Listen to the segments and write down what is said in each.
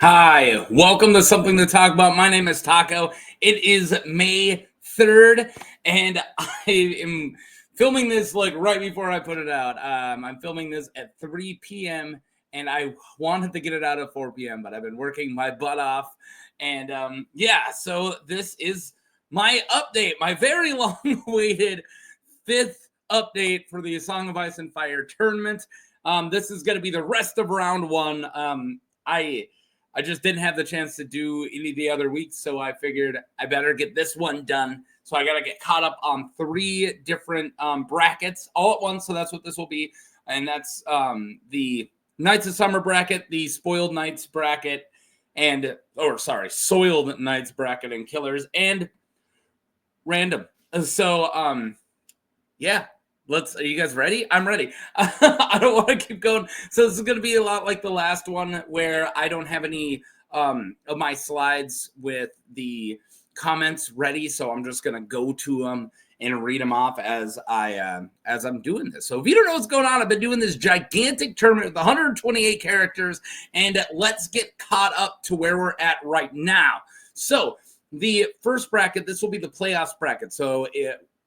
Hi, welcome to Something to Talk About. My name is Taco. It is May 3rd, and I am filming this like right before I put it out. I'm filming this at 3 p.m., and I wanted to get it out at 4 p.m., but I've been working my butt off. And so this is my update, my very long-awaited 5th update for the Song of Ice and Fire tournament. This is going to be the rest of round one. I just didn't have the chance to do any of the other weeks, so I figured I better get this one done. So I got to get caught up on 3 different brackets all at once, so that's what this will be. And that's the Knights of Summer bracket, the Spoiled Knights bracket, Soiled Knights bracket and Killers, and Random. So, yeah. Are you guys ready? I'm ready. I don't want to keep going. So this is going to be a lot like the last one where I don't have any of my slides with the comments ready. So I'm just going to go to them and read them off as I'm doing this. So if you don't know what's going on, I've been doing this gigantic tournament with 128 characters, and let's get caught up to where we're at right now. So the first bracket, this will be the playoffs bracket. So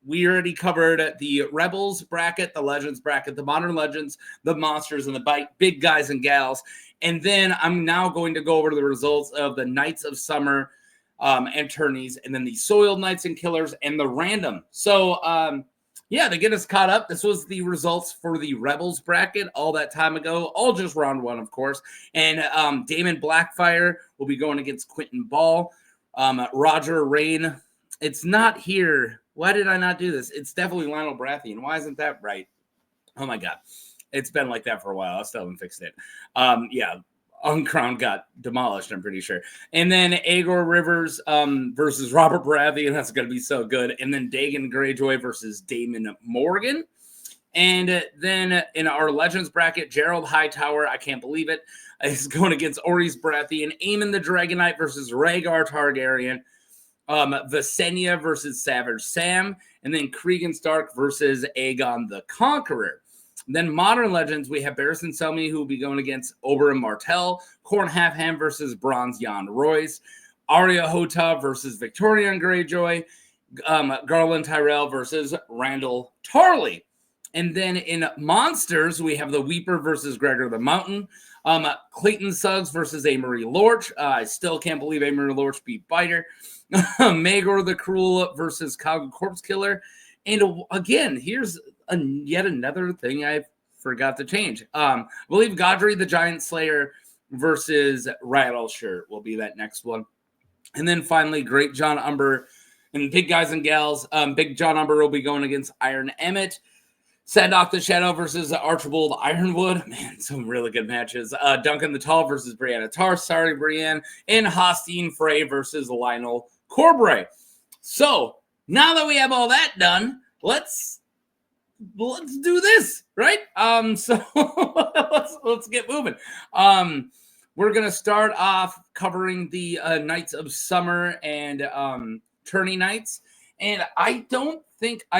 we already covered the Rebels bracket, the Legends bracket, the Modern Legends, the Monsters, and the Big Guys and Gals. And then I'm now going to go over the results of the Knights of Summer and Tourneys, and then the Soiled Knights and Killers, and the Random. So, to get us caught up, this was the results for the Rebels bracket all that time ago, all just round one, of course. And Daemon Blackfire will be going against Quentin Ball. Roger Rain, it's not here. Why did I not do this? It's definitely Lionel Baratheon. Why isn't that right? Oh, my God. It's been like that for a while. I still haven't fixed it. Uncrowned got demolished, I'm pretty sure. And then Aegor Rivers versus Robert Baratheon. That's going to be so good. And then Dagon Greyjoy versus Daemon Morgan. And then in our Legends bracket, Gerald Hightower, I can't believe it, is going against Orys Baratheon. Aemon the Dragonite versus Rhaegar Targaryen. Visenya versus Savage Sam, and then Cregan Stark versus Aegon the Conqueror. Then Modern Legends, we have Barristan Selmy, who will be going against Oberyn Martell, Corn Halfham versus Bronze Jan Royce, Arya Hota versus Victorian Greyjoy, Garland Tyrell versus Randall Tarley. And then in Monsters, we have the Weeper versus Gregor the Mountain, Clayton Suggs versus Amory Lorch. I still can't believe Amory Lorch beat Biter. Maegor the Cruel versus Cog Corpse Killer. And again, here's yet another thing I forgot to change. I believe Godry the Giant Slayer versus Rattleshirt will be that next one. And then finally, Great John Umber and Big Guys and Gals. Big John Umber will be going against Iron Emmett. Sadok the Shadow versus Archibald Ironwood. Man, some really good matches. Duncan the Tall versus Brianna Tarr. Sorry, Brienne. And Hostine Frey versus Lionel Corbray. So, now that we have all that done, let's do this, right? So let's get moving. We're going to start off covering the Knights of Summer and Tourney Knights. And I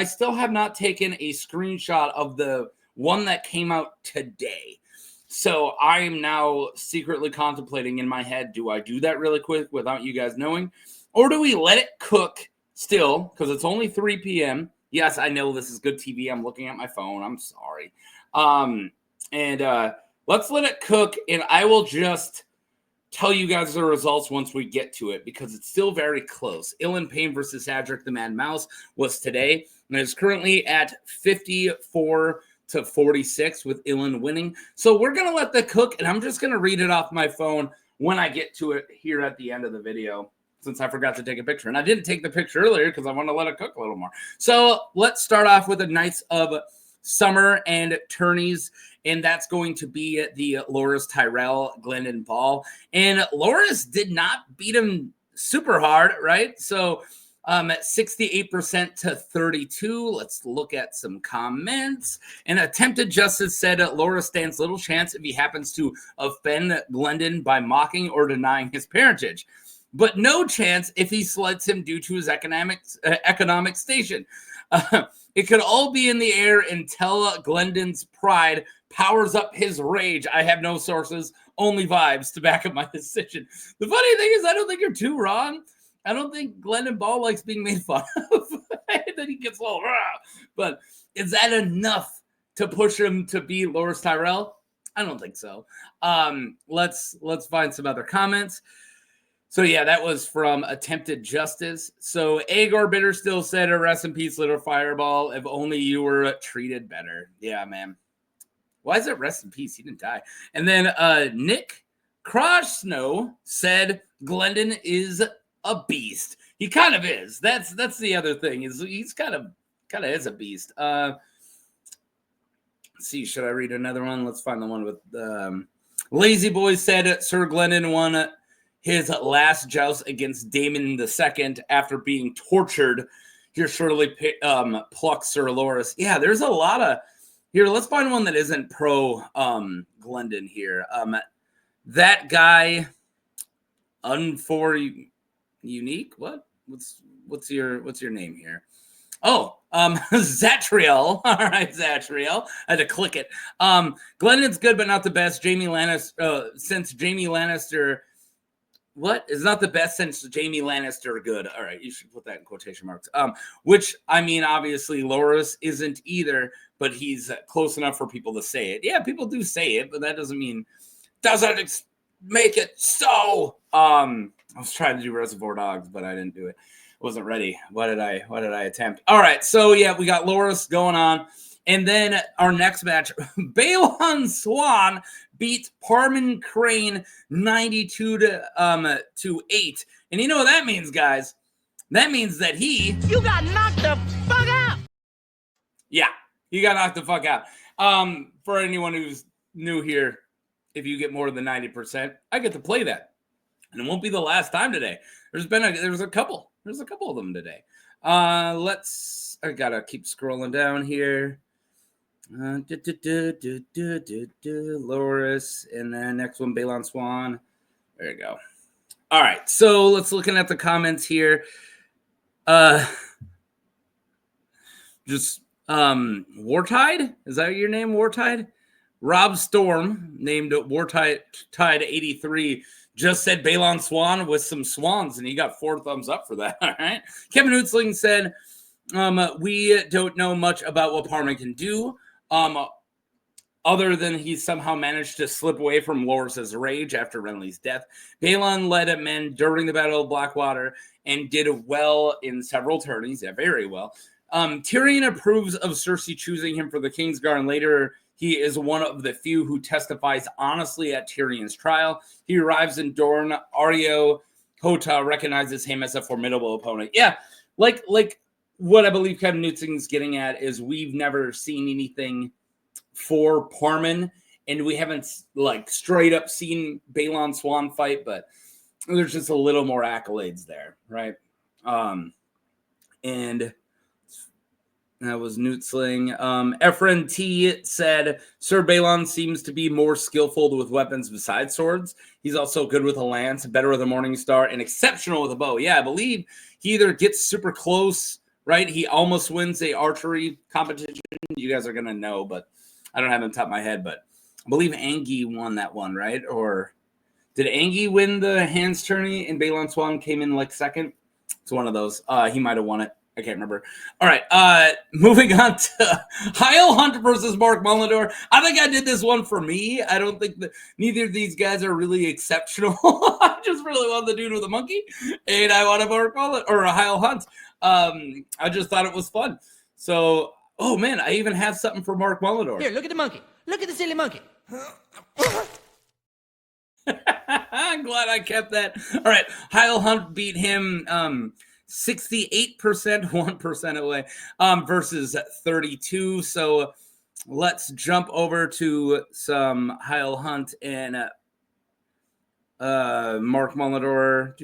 still have not taken a screenshot of the one that came out today. So I am now secretly contemplating in my head, do I do that really quick without you guys knowing? Or do we let it cook still? Because it's only 3 p.m. Yes, I know this is good TV. I'm looking at my phone. I'm sorry. Let's let it cook, and I will just tell you guys the results once we get to it, because it's still very close. Ilan Payne versus Hadrick the Mad Mouse was today, and it's currently at 54-46 with Ilan winning. So we're going to let that cook, and I'm just going to read it off my phone when I get to it here at the end of the video, since I forgot to take a picture. And I didn't take the picture earlier because I want to let it cook a little more. So let's start off with the Knights of Summer and Tourneys, and that's going to be the Loras Tyrell, Glendon Ball. And Loras did not beat him super hard, right? So at 68% to 32. Let's look at some comments. And Attempted Justice said Loras stands little chance if he happens to offend Glendon by mocking or denying his parentage, but no chance if he slights him due to his economic station. It could all be in the air until Glendon's pride powers up his rage. I have no sources, only vibes to back up my decision. The funny thing is, I don't think you're too wrong. I don't think Glendon Ball likes being made fun of. Then he gets a little, but is that enough to push him to be Loras Tyrell? I don't think so. Let's find some other comments. So yeah, that was from Attempted Justice. So Aegor Bitter still said, "Rest in peace, little fireball. If only you were treated better." Yeah, man. Why is it rest in peace? He didn't die. And then Nick Snow said, "Glendon is a beast." He kind of is. That's the other thing. He's kind of is a beast. Let's see, should I read another one? Let's find the one with Lazy Boy said, "Sir Glendon won his last joust against Daemon II after being tortured. Here surely pluck Sir Loras." Yeah, there's a lot of here. Let's find one that isn't pro Glendon here. That guy, unique. What's your name here? Oh, Zatriel. All right, Zatriel. I had to click it. Glendon's good, but not the best. Jamie Lannister, since Jamie Lannister, is not the best since Jamie Lannister good. All right, you should put that in quotation marks. Which, I mean, obviously Loras isn't either, but he's close enough for people to say it. Yeah, people do say it, but that doesn't make it so. I was trying to do Reservoir Dogs, but I didn't do it. Wasn't ready. What did I attempt? All right, so yeah, we got Loras going on. And then our next match, Balon Swan beat Parman Crane 92 to 8. And you know what that means, guys? That means that you got knocked the fuck out. Yeah, he got knocked the fuck out. For anyone who's new here, if you get more than 90%, I get to play that. And it won't be the last time today. There's a couple of them today. I gotta keep scrolling down here. Loras, and then next one, Balon Swan. There you go. All right, so let's looking at the comments here. Wartide, is that your name, Wartide? Rob Storm, named Wartide 83, just said Balon Swan with some swans, and he got 4 thumbs up for that. All right. Kevin Hootsling said, "We don't know much about what Parman can do. Other than he somehow managed to slip away from Loras' rage after Renly's death. Balon led men during the Battle of Blackwater and did well in several tourneys. Yeah, very well. Tyrion approves of Cersei choosing him for the Kingsguard, and later he is one of the few who testifies honestly at Tyrion's trial. He arrives in Dorne. Areo Hota recognizes him as a formidable opponent." Yeah, like what I believe Kevin Newton's getting at is we've never seen anything for Parman, and we haven't straight up seen Balon Swan fight, but there's just a little more accolades there, right? And that was Newtsling. Efren T said, "Sir Balon seems to be more skillful with weapons besides swords. He's also good with a lance, better with a Morningstar, and exceptional with a bow." Yeah, I believe he either gets super close, right? He almost wins a archery competition. You guys are going to know, but I don't have it on top of my head, but I believe Angie won that one, right? Or did Angie win the hands tourney and Balon Swan came in second? It's one of those. He might have won it. I can't remember. All right. Moving on to Heil Hunt versus Mark Mullinor. I think I did this one for me. I don't think that neither of these guys are really exceptional. I just really want the dude with the monkey, and I want a Mark Mullinor or a Heil Hunt. I just thought it was fun. So, oh man, I even have something for Mark Mullinor. Here, look at the monkey. Look at the silly monkey. I'm glad I kept that. All right. Heil Hunt beat him 68%, 1% away versus 32. So let's jump over to some Heil Hunt and Mark Mullinor.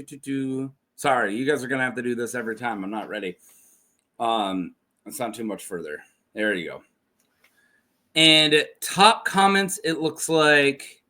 Sorry, you guys are going to have to do this every time. I'm not ready. It's not too much further. There you go. And top comments, it looks like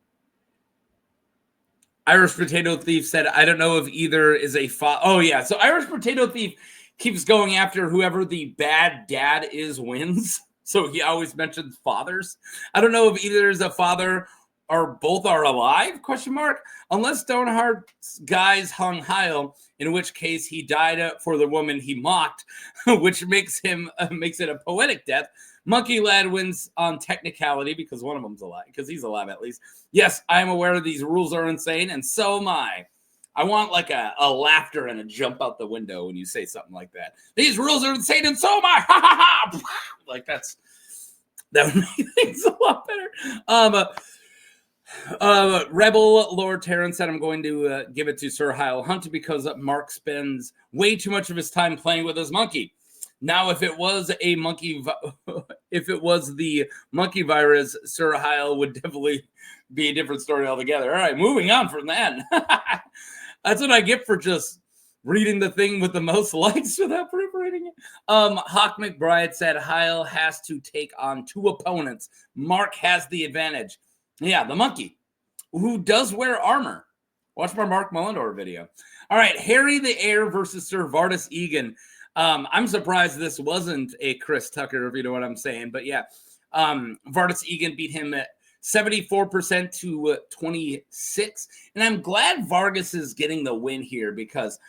Irish Potato Thief said, "I don't know if either is a father." Oh, yeah. So Irish Potato Thief keeps going after whoever the bad dad is wins. So he always mentions fathers. I don't know if either is a father both alive? Question mark. Unless Stoneheart's guys hung Heil, in which case he died for the woman he mocked, which makes it a poetic death. Monkey Lad wins on technicality because one of them's alive, because he's alive at least. Yes, I am aware these rules are insane, and so am I. I want like a laughter and a jump out the window when you say something like that. These rules are insane, and so am I. Ha ha ha! Like that would make things a lot better. Rebel Lord Terran said, I'm going to give it to Sir Heil Hunt because Mark spends way too much of his time playing with his monkey. Now, if it was the monkey virus, Sir Heil would definitely be a different story altogether. All right, moving on from that. That's what I get for just reading the thing with the most likes without proofreading it. Hawk McBride said Heil has to take on 2 opponents. Mark has the advantage. Yeah, the monkey, who does wear armor. Watch my Mark Mullendorf video. All right, Harry the Heir versus Sir Vardis Egan. I'm surprised this wasn't a Chris Tucker, if you know what I'm saying. But yeah, Vardis Egan beat him at 74% to 26. And I'm glad Vargas is getting the win here because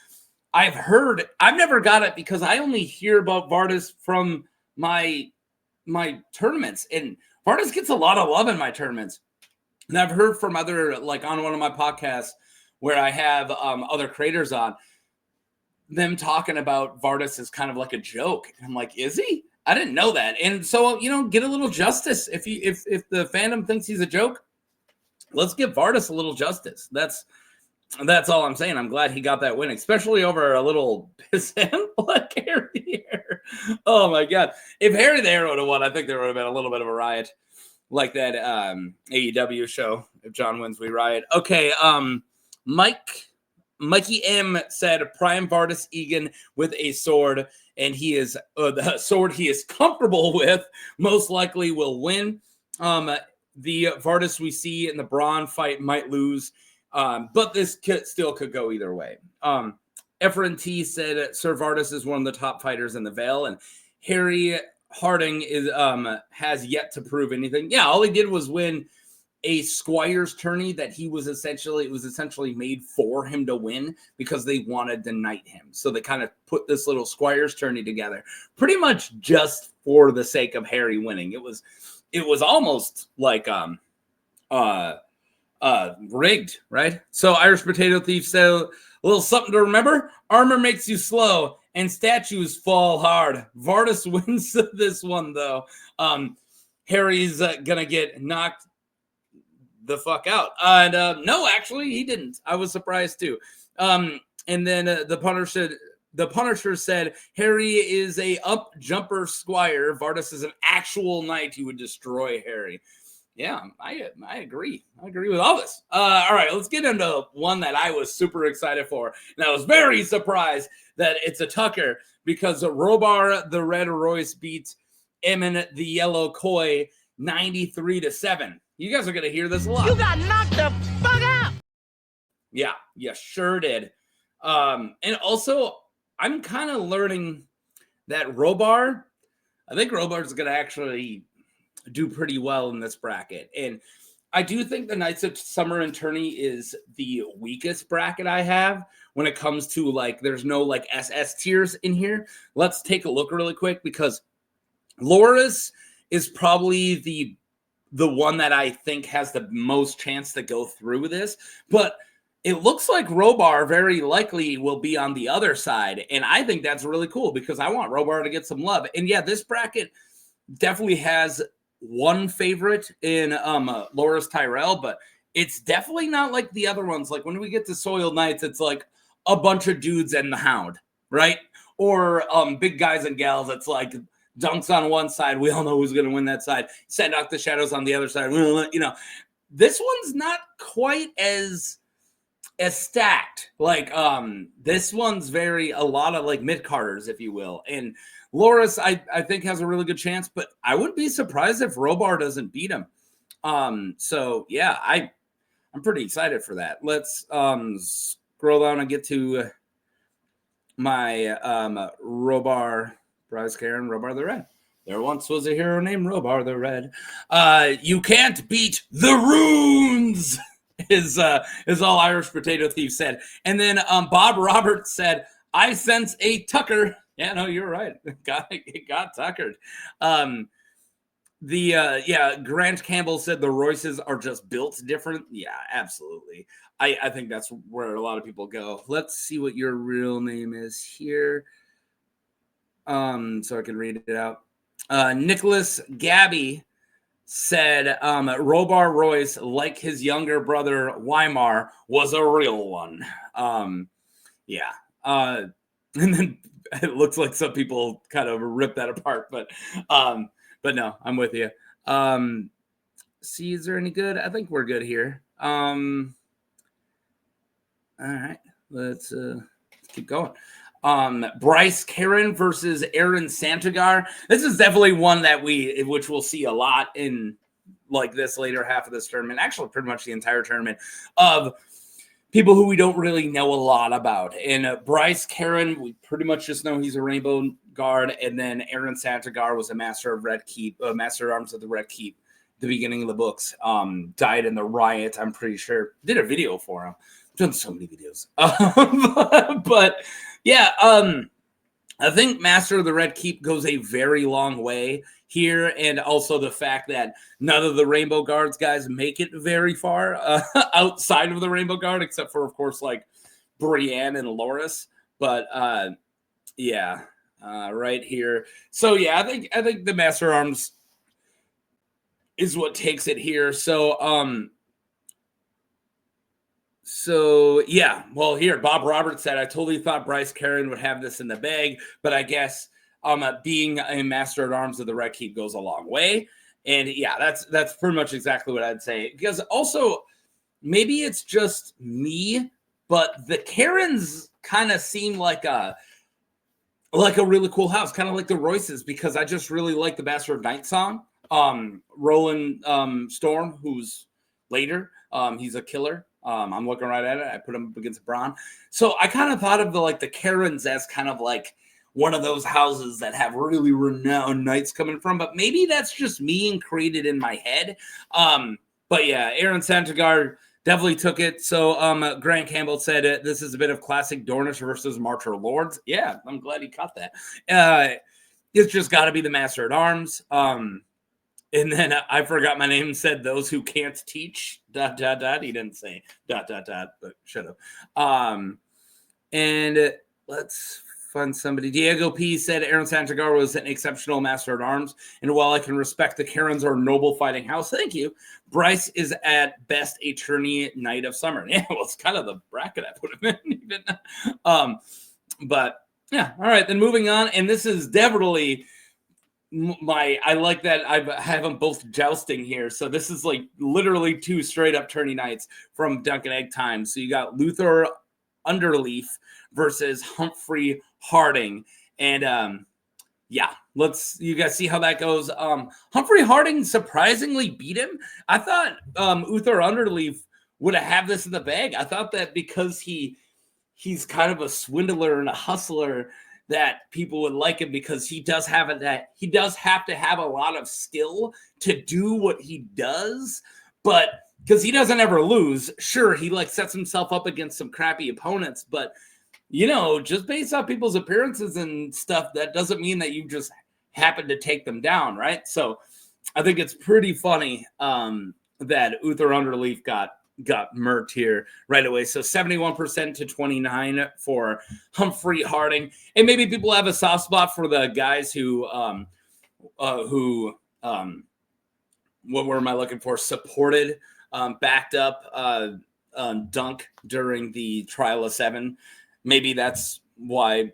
I've never got it because I only hear about Vardis from my tournaments. And Vardis gets a lot of love in my tournaments. And I've heard from other, like on one of my podcasts where I have other creators on, them talking about Vardis as kind of like a joke. And I'm like, is he? I didn't know that. And so, get a little justice. If the fandom thinks he's a joke, let's give Vardis a little justice. That's all I'm saying. I'm glad he got that win, especially over a little pissant like Harry there. Oh my God. If Harry there would have won, I think there would have been a little bit of a riot like that AEW show. If John wins, we riot. Okay. Mikey M said Prime Vardis Egan with a sword, and he is the sword he is comfortable with most likely will win. The Vardis we see in the Bronn fight might lose, but this still could go either way. Efren T said Sir Vardis is one of the top fighters in the Vale, and Harry Harding is has yet to prove anything. Yeah, all he did was win a Squire's tourney that it was essentially made for him to win because they wanted to knight him. So they kind of put this little Squire's tourney together pretty much just for the sake of Harry winning. It was almost like rigged, right? So Irish Potato Thief said a little something to remember. Armor makes you slow and statues fall hard. Vardis wins this one though. Harry's gonna get knocked the fuck out. And no, actually, he didn't. I was surprised too. And then the Punisher said Harry is a up jumper squire. Vardis is an actual knight who would destroy Harry. Yeah, I agree. I agree with all this. All right, let's get into one that I was super excited for. And I was very surprised that it's a Tucker because Robar the Red Royce beat Emin the Yellow Koi 93-7. You guys are going to hear this a lot. You got knocked the fuck out. Yeah, you sure did. And also, I'm kind of learning that Robar, I think Robar's going to actually do pretty well in this bracket. And I do think the Knights of Summer and Tourney is the weakest bracket I have when it comes to, like, there's no, like, SS tiers in here. Let's take a look really quick because Loris is probably the one that I think has the most chance to go through with this. But it looks like Robar very likely will be on the other side. And I think that's really cool because I want Robar to get some love. And yeah, this bracket definitely has one favorite in Loris Tyrell, but it's definitely not like the other ones. Like when we get to Soiled Knights, it's like a bunch of dudes and the Hound, right? Or big guys and gals. It's like Dunks on one side. We all know who's going to win that side. Send out the shadows on the other side. You know, this one's not quite as stacked. Like this one's a lot of like mid-carders, if you will. And Loris, I think, has a really good chance, but I wouldn't be surprised if Robar doesn't beat him. So yeah, I'm pretty excited for that. Let's scroll down and get to my Robar Prize Karen, Robar the Red. There once was a hero named Robar the Red. You can't beat the runes, is all Irish Potato Thief said. And then Bob Roberts said, I sense a Tucker. Yeah, no, you're right. It got tuckered. Grant Campbell said the Royces are just built different. Yeah, absolutely. I think that's where a lot of people go. Let's see what your real name is here. So I can read it out. Nicholas Gabby said Robar Royce, like his younger brother Weimar, was a real one. And then it looks like some people kind of rip that apart, but no, I'm with you. See, is there any good? I think we're good here. All right, let's keep going. Bryce Karen versus Aaron Santagar. This is definitely one that which we'll see a lot in like this later half of this tournament. Actually, pretty much the entire tournament of people who we don't really know a lot about. And Bryce Karen, we pretty much just know he's a Rainbow Guard, and then Aaron Santagar was a Master of Red Keep, Master of Arms of the Red Keep. The beginning of the books, died in the riot. I'm pretty sure. Did a video for him. I've done so many videos, but yeah, I think Master of the Red Keep goes a very long way here, and also the fact that none of the Rainbow Guards guys make it very far outside of the Rainbow Guard, except for, of course, like Brienne and Loras. But right here. So yeah, I think the Master Arms is what takes it here. So yeah, well, here Bob Roberts said, I totally thought Bryce Karen would have this in the bag, but I guess being a Master at Arms of the Red Keep goes a long way. And yeah, that's pretty much exactly what I'd say. Because also, maybe it's just me, but the Karens kind of seem like a really cool house, kind of like the Royces, because I just really like the Bastard of Night song. Roland Storm, who's later, he's a killer. I'm looking right at it. I put him up against Bronn. So I kind of thought of the Karens as kind of like one of those houses that have really renowned knights coming from, but maybe that's just me and created in my head. But yeah, Aaron Santagar definitely took it. So Grant Campbell said this is a bit of classic Dornish versus Marcher Lords. Yeah, I'm glad he caught that. It's just got to be the Master at Arms. And then I forgot my name, said those who can't teach, ... He didn't say ... but shut up. And let's find somebody. Diego P. said Aaron Santagar was an exceptional Master at Arms. And while I can respect the Karens are noble fighting house, thank you, Bryce is at best a tourney Knight of Summer. Yeah, well, it's kind of the bracket I put him in. Even. But yeah, all right, then moving on. And this is definitely... I like that I have them both jousting here. So this is like literally two straight up tourney nights from Duncan Egg Time. So you got Luther Underleaf versus Humphrey Harding. And you guys see how that goes. Humphrey Harding surprisingly beat him. I thought Uther Underleaf would have this in the bag. I thought that because he's kind of a swindler and a hustler, that people would like him, because he does have to have a lot of skill to do what he does, but because he doesn't ever lose. Sure, he sets himself up against some crappy opponents, but just based on people's appearances and stuff, that doesn't mean that you just happen to take them down, right? So I think it's pretty funny that Uther Underleaf got murked here right away. So 71% to 29 for Humphrey Harding. And maybe people have a soft spot for the guys who what word am I looking for? Supported, backed up Dunk during the Trial of Seven. Maybe that's why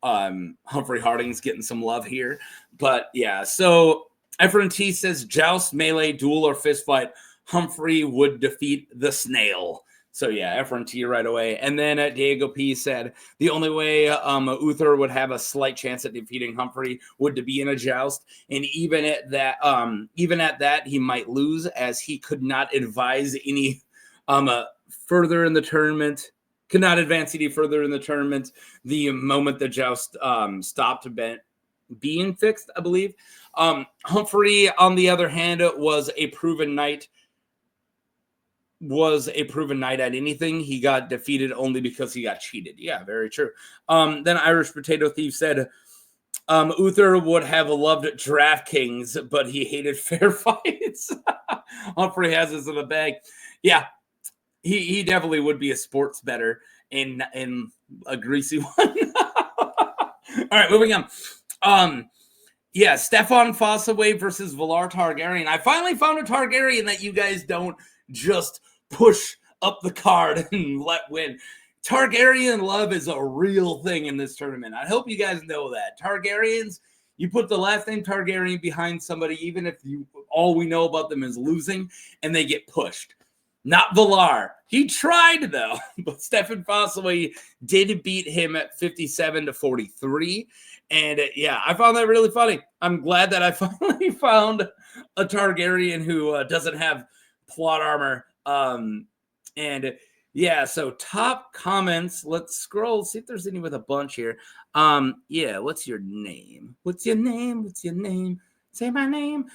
Humphrey Harding's getting some love here. But yeah, so Efren T says joust, melee, duel, or fist fight. Humphrey would defeat the snail. So yeah, Efren T right away. And then Diego P said the only way Uther would have a slight chance at defeating Humphrey would to be in a joust, and even at that he might lose, as he could not advise any further in the tournament. Could not advance any further in the tournament the moment the joust stopped. being fixed, I believe. Humphrey, on the other hand, was a proven knight at anything. He got defeated only because he got cheated. Yeah, very true. Then Irish Potato Thief said, Uther would have loved DraftKings, but he hated fair fights. Humphrey has this in the bag. Yeah, he definitely would be a sports bettor in a greasy one. All right, moving on. Yeah, Stefan Fossaway versus Valar Targaryen. I finally found a Targaryen that you guys don't just push up the card and let win. Targaryen love is a real thing in this tournament. I hope you guys know that. Targaryens, you put the last name Targaryen behind somebody, even if all we know about them is losing, and they get pushed. Not Valar. He tried, though, but Stefan Fossaway did beat him at 57-43. And yeah, I found that really funny. I'm glad that I finally found a Targaryen who doesn't have plot armor. And yeah, so top comments. Let's scroll, see if there's any with a bunch here. Yeah, what's your name? What's your name? What's your name? Say my name.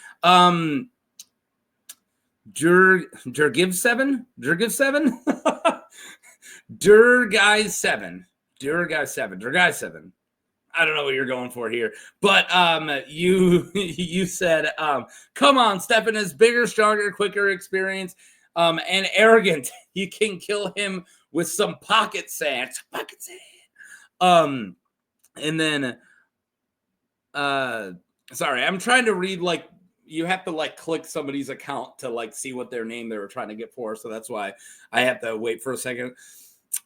Durgiv7? Durguy7. I don't know what you're going for here. But you said, come on, Stefan is bigger, stronger, quicker experience, and arrogant. You can kill him with some pocket sand. And then sorry, I'm trying to read, like, you have to like click somebody's account to like see what their name they were trying to get for. So that's why I have to wait for a second.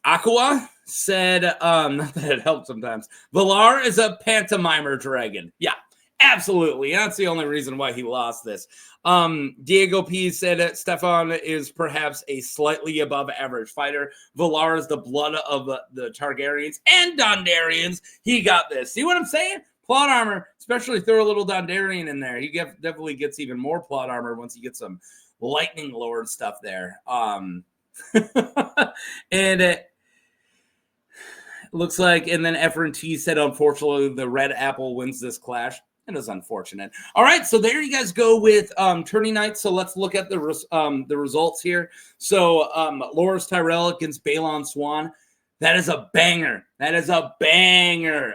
Aqua said, not that it helps sometimes. Valar is a pantomimer dragon. Yeah, absolutely. That's the only reason why he lost this. Diego P said Stefan is perhaps a slightly above average fighter. Valar is the blood of the Targaryens and Dondarrions. He got this. See what I'm saying? Plot armor, especially throw a little Dondarrion in there. He definitely gets even more plot armor once you get some Lightning Lord stuff there. And it looks like, and then Efren T said, unfortunately, the red apple wins this clash. It is unfortunate. All right, so there you guys go with tourney night. So let's look at the results here. So Loras Tyrell against Balon Swan. That is a banger.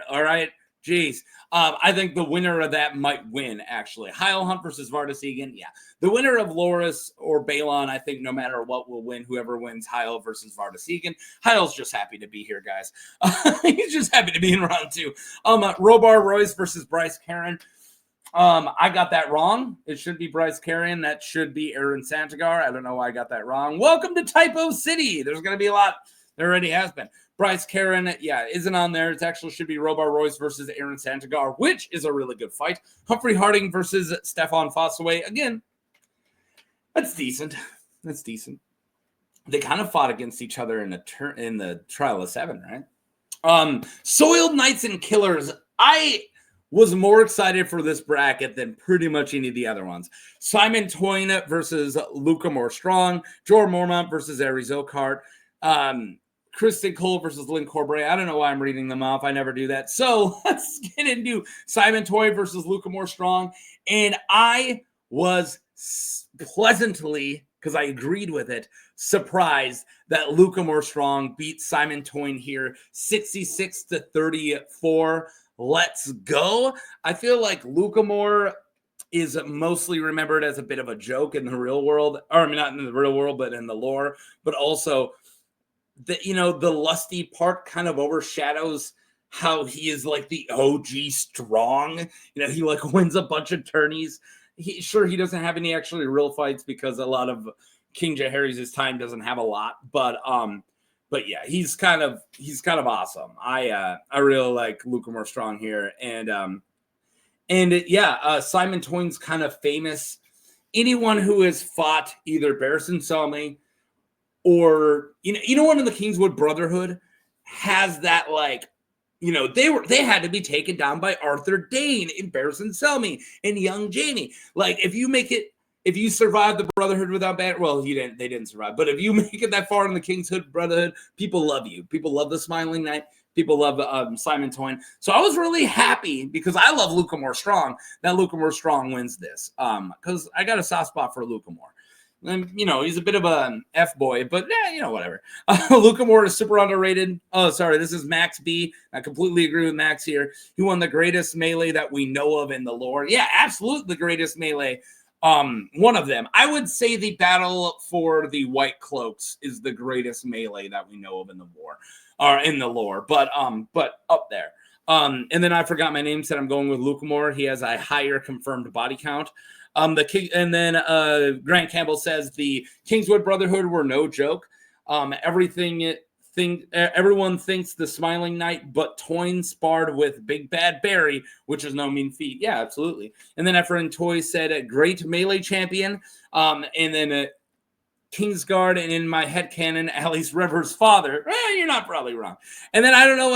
All right. Jeez. I think the winner of that might win, actually. Heil Hunt versus Vardasigan. Yeah. The winner of Loras or Balon, I think no matter what will win. Whoever wins Heil versus Vardasigan. Heil's just happy to be here, guys. He's just happy to be in round two. Robar Royce versus Bryce Karen. I got that wrong. It should be Bryce Carrion. That should be Aaron Santagar. I don't know why I got that wrong. Welcome to Typo City. There's going to be a lot. There already has been. Bryce Karen, yeah, isn't on there. It actually should be Robar Royce versus Aaron Santagar, which is a really good fight. Humphrey Harding versus Stefan Fossaway. Again, that's decent. They kind of fought against each other in the Trial of Seven, right? Soiled Knights and Killers. I was more excited for this bracket than pretty much any of the other ones. Simon Toyne versus Luca Strong. Jorah Mormont versus Ares Oakheart. Kristen Cole versus Lynn Corbray. I don't know why I'm reading them off. I never do that. So let's get into Simon Toyne versus Luca Strong. And I was pleasantly, because I agreed with it, surprised that Luca Strong beat Simon Toyne here 66-34. Let's go. I feel like Luca is mostly remembered as a bit of a joke in the real world. Or I mean, not in the real world, but in the lore. But also, the lusty part kind of overshadows how he is like the OG Strong. He like wins a bunch of tourneys. He doesn't have any actually real fights because a lot of King Jaehaerys' time doesn't have a lot. But yeah, he's kind of awesome. I really like Luca Strong here, and Simon Toyne's kind of famous. Anyone who has fought either Barristan Selmy or one of the Kingswood Brotherhood has that, like, they had to be taken down by Arthur Dane in Barristan Selmy and young Jaime. Like, if you survive the Brotherhood without they didn't survive. But if you make it that far in the Kingswood Brotherhood, people love you. People love the Smiling Knight. people love Simon Toyne. So I was really happy because I love Lucamore Strong that Lucamore Strong wins this. Because I got a soft spot for Lucamore. And, he's a bit of an F-boy, but whatever. Lucamore is super underrated. Oh, sorry, this is Max B. I completely agree with Max here. He won the greatest melee that we know of in the lore. Yeah, absolutely the greatest melee. One of them. I would say the battle for the White Cloaks is the greatest melee that we know of in the war, or in the lore. But up there. And then I forgot my name. Said I'm going with Lucamore. He has a higher confirmed body count. The king, and then Grant Campbell says the Kingswood Brotherhood were no joke. Everyone thinks the Smiling Knight, but Toyne sparred with Big Bad Barry, which is no mean feat. Yeah, absolutely. And then Efren Toy said a great melee champion. And then Kingsguard, and in my headcanon, Alice Rivers' father. You're not probably wrong. And then I don't know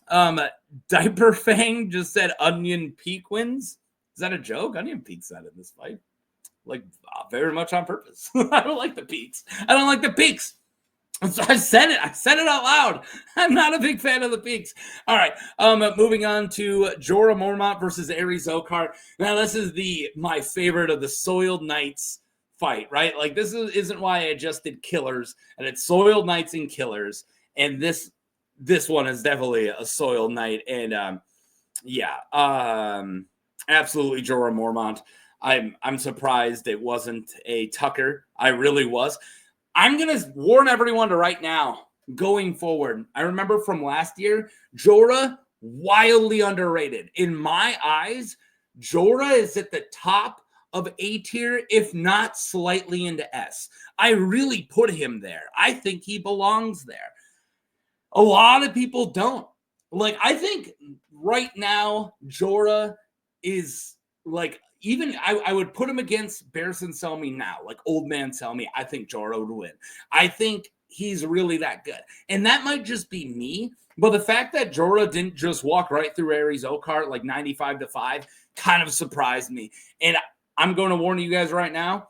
what Diaper Fang just said. Onion Peak wins. Is that a joke? Onion Peak's not in this fight. Like, very much on purpose. I don't like the peaks. I don't like the peaks. So I said it. I said it out loud. I'm not a big fan of the peaks. All right. Moving on to Jorah Mormont versus Ares Oakheart. Now, this is my favorite of the Soiled Knights fight, right? Like, this isn't why I just did Killers, and it's Soiled Knights and Killers. And this one is definitely a Soiled Knight. And absolutely Jorah Mormont. I'm surprised it wasn't a Tucker. I really was. I'm going to warn everyone to right now, going forward. I remember from last year, Jorah, wildly underrated. In my eyes, Jorah is at the top of A tier, if not slightly into S. I really put him there. I think he belongs there. A lot of people don't. Like, I think right now, Jorah is like, even I would put him against Barristan Selmy now, like Old Man Selmy. I think Jorah would win. I think he's really that good. And that might just be me, but the fact that Jorah didn't just walk right through Ares Oakheart like 95-5 kind of surprised me. And I'm going to warn you guys right now,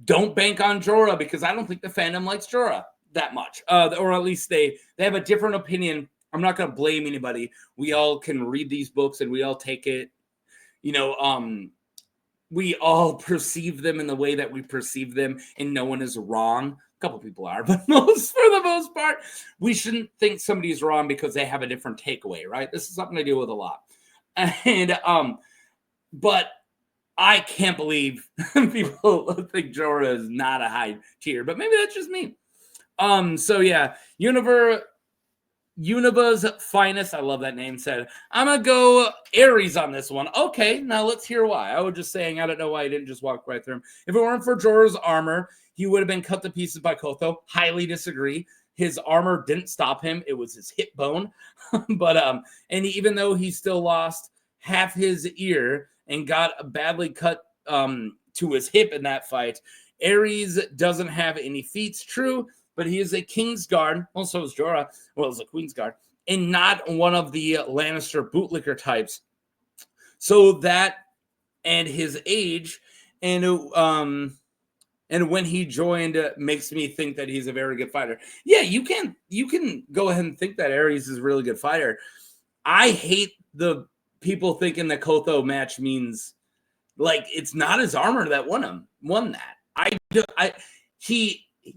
don't bank on Jorah, because I don't think the fandom likes Jorah that much. Or at least they have a different opinion. I'm not going to blame anybody. We all can read these books and we all take it, we all perceive them in the way that we perceive them, and no one is wrong. A couple people are, but for the most part, we shouldn't think somebody's wrong because they have a different takeaway, right? This is something I deal with a lot. And, but I can't believe people think Jorah is not a high tier, but maybe that's just me. So yeah, Univa's finest, I love that name, said, I'm going to go Ares on this one. Okay, now let's hear why. I was just saying, I don't know why he didn't just walk right through him. If it weren't for Jorah's armor, he would have been cut to pieces by Kotho. Highly disagree. His armor didn't stop him. It was his hip bone. But and even though he still lost half his ear and got a badly cut to his hip in that fight, Ares doesn't have any feats, true, but he is a Kingsguard. Well, so is Jorah. Well, it's a Queensguard. And not one of the Lannister bootlicker types. So that, and his age, and when he joined, makes me think that he's a very good fighter. Yeah, you can go ahead and think that Ares is a really good fighter. I hate the people thinking the Kotho match means, like, it's not his armor that won that.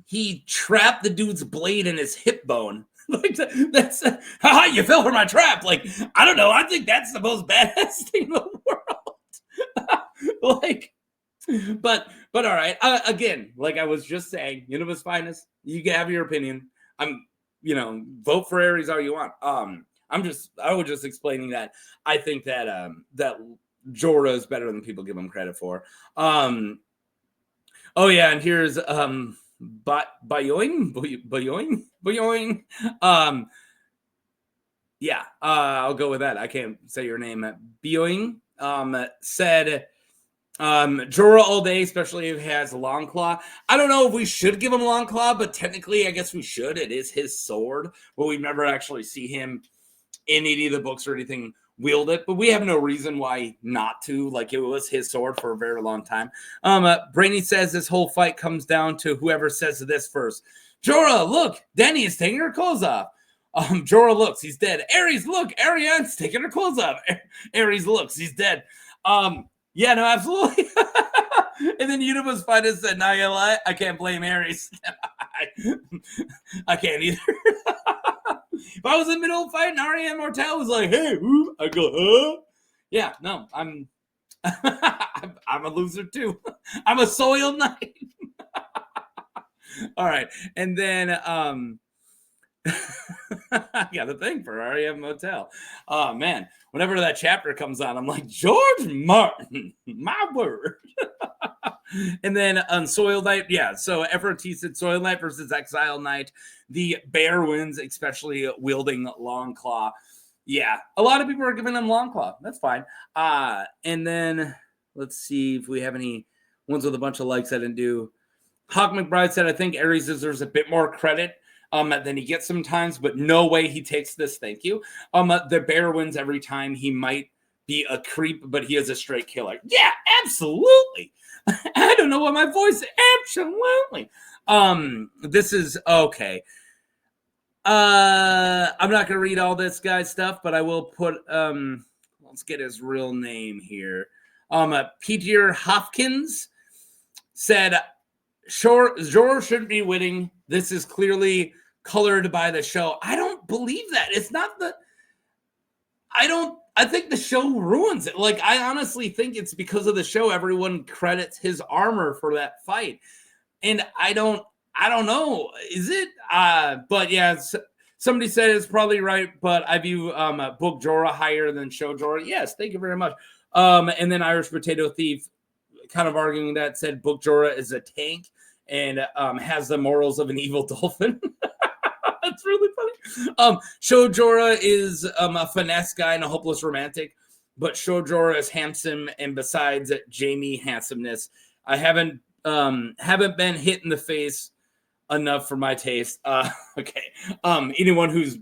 He trapped the dude's blade in his hip bone. Like, that's haha, you fell for my trap. Like, I don't know. I think that's the most badass thing in the world. Like, but all right. Again, like I was just saying, Univa's finest. You can have your opinion. Vote for Ares all you want. I was just explaining that I think that that Jorah is better than people give him credit for. Oh yeah, and here's Bayoing. Yeah, I'll go with that. I can't say your name. Bayoing said Jorah all day, especially if he has a long claw. I don't know if we should give him a long claw, but technically I guess we should. It is his sword, but we never actually see him in any of the books or anything wield it, but we have no reason why not to. Like, it was his sword for a very long time. Brainy says this whole fight comes down to whoever says this first. Jorah, look, Dany is taking her clothes off. Jorah looks, he's dead. Aerys, look, Ariane's taking her clothes off. Aerys looks, he's dead. Yeah, no, absolutely. And then Universe Fighter said, not gonna lie, I can't blame Aerys. I can't either. If I was in the middle of a fight and Ariane Martell was like, hey, who? I go, huh? Yeah, no, I'm I'm a loser too. I'm a soiled knight. All right. And then I got a thing for Ariane Motel. Oh man, whenever that chapter comes on, I'm like, George Martin, my word. And then Soiled Knight, yeah. So FRT said Soiled Knight versus Exile Knight. The bear wins, especially wielding Longclaw. Yeah, a lot of people are giving them Longclaw. That's fine. And then let's see if we have any ones with a bunch of likes I didn't do. Hawk McBride said, I think Aerys deserves a bit more credit than he gets sometimes, but no way he takes this. Thank you. The bear wins every time. He might be a creep, but he is a straight killer. Yeah, absolutely. I don't know what my voice is. Absolutely. This is okay. I'm not gonna read all this guy's stuff, but I will put let's get his real name here. Peter Hopkins said Jorah shouldn't be winning. This is clearly colored by the show. I don't believe that. It's not the I think the show ruins it. Like, I honestly think it's because of the show. Everyone credits his armor for that fight. And I don't know. Is it? But yeah, somebody said it's probably right, but I view book Jorah higher than show Jorah. Yes, thank you very much. And then Irish Potato Thief kind of arguing that, said book Jorah is a tank and has the morals of an evil dolphin. That's really funny. Show Jorah is a finesse guy and a hopeless romantic, but Show Jorah is handsome, and besides Jaime handsomeness, I haven't been hit in the face enough for my taste. Okay. Anyone who's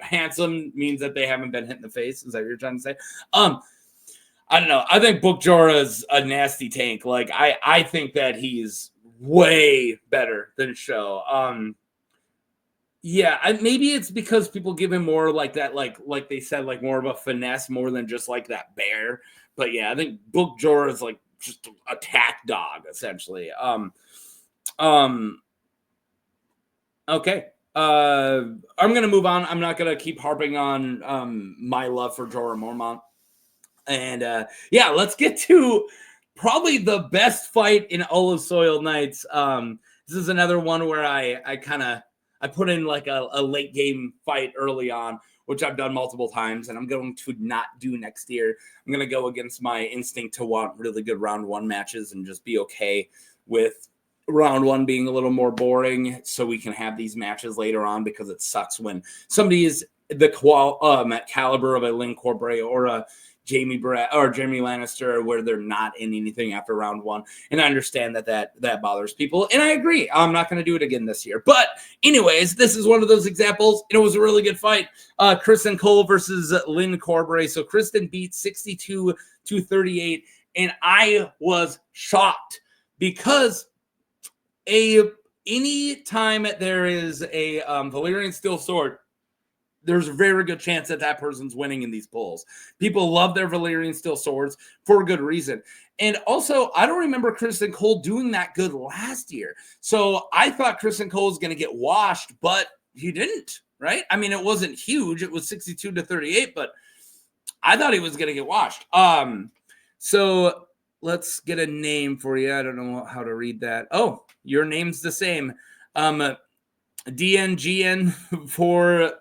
handsome means that they haven't been hit in the face. Is that what you're trying to say? I don't know. I think book Jorah is a nasty tank. Like, I think that he's way better than Show. Yeah, maybe it's because people give him more like that, like they said, like more of a finesse, more than just like that bear. But yeah, I think book Jorah is like just an attack dog, essentially. Okay. I'm gonna move on. I'm not gonna keep harping on my love for Jorah Mormont. And yeah, let's get to probably the best fight in all of Soiled Knights. This is another one where I put in like a late game fight early on, which I've done multiple times, and I'm going to not do next year. I'm going to go against my instinct to want really good round one matches and just be okay with round one being a little more boring so we can have these matches later on, because it sucks when somebody is the caliber of a Lynn Corbray or a Jamie Lannister, where they're not in anything after round one. And I understand that bothers people, and I agree. I'm not going to do it again this year. But anyways, this is one of those examples. It was a really good fight. Kristen Cole versus Lynn Corbray. So Kristen beat 62-38, and I was shocked because any time there is a Valyrian steel sword, there's a very good chance that person's winning in these polls. People love their Valyrian steel swords for a good reason. And also, I don't remember Kristen Cole doing that good last year. So I thought Kristen Cole was going to get washed, but he didn't, right? I mean, it wasn't huge. It was 62-38, but I thought he was going to get washed. So let's get a name for you. I don't know how to read that. Oh, your name's the same. DNGN for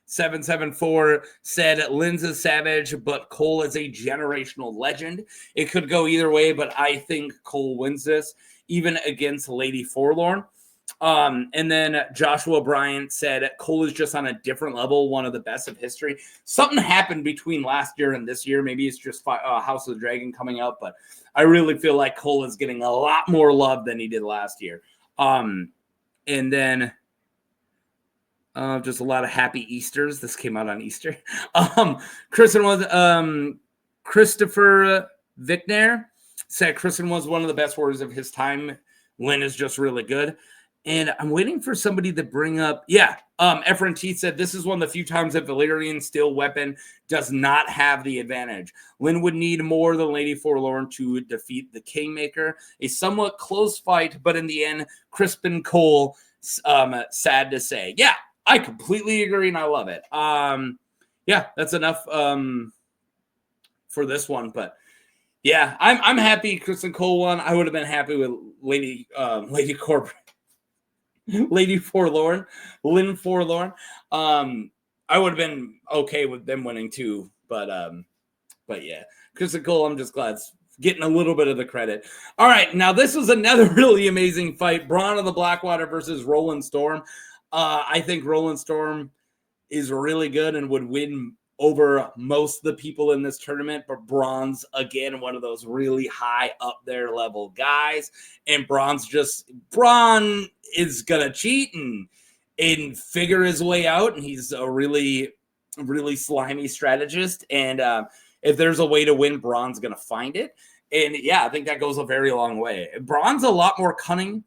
774 said Lynn's a savage, but Cole is a generational legend. It could go either way, but I think Cole wins this, even against Lady Forlorn. And then Joshua Bryant said Cole is just on a different level, one of the best of history. Something happened between last year and this year. Maybe it's just House of the Dragon coming out, but I really feel like Cole is getting a lot more love than he did last year. And then just a lot of happy Easters. This came out on Easter. Christopher Vickner said Kristen was one of the best warriors of his time. Lynn is just really good. And I'm waiting for somebody to bring up. Efren T said this is one of the few times that Valyrian steel weapon does not have the advantage. Lynn would need more than Lady Forlorn to defeat the Kingmaker. A somewhat close fight, but in the end, Crispin Cole, sad to say. Yeah, I completely agree, and I love it. That's enough for this one, but yeah, I'm happy Crispin Cole won. I would have been happy with Lady Corbin. Lady Forlorn, Lynn Forlorn. I would have been okay with them winning too, but yeah, Kristen Cole, I'm just glad it's getting a little bit of the credit. All right, now this was another really amazing fight: Bronn of the Blackwater versus Roland Storm. I think Roland Storm is really good and would win over most of the people in this tournament, but Bronn's again one of those really high up there level guys, and Bronn is gonna cheat and figure his way out, and he's a really slimy strategist, and if there's a way to win, Bronn's gonna find it. And yeah, I think that goes a very long way. Bronn's a lot more cunning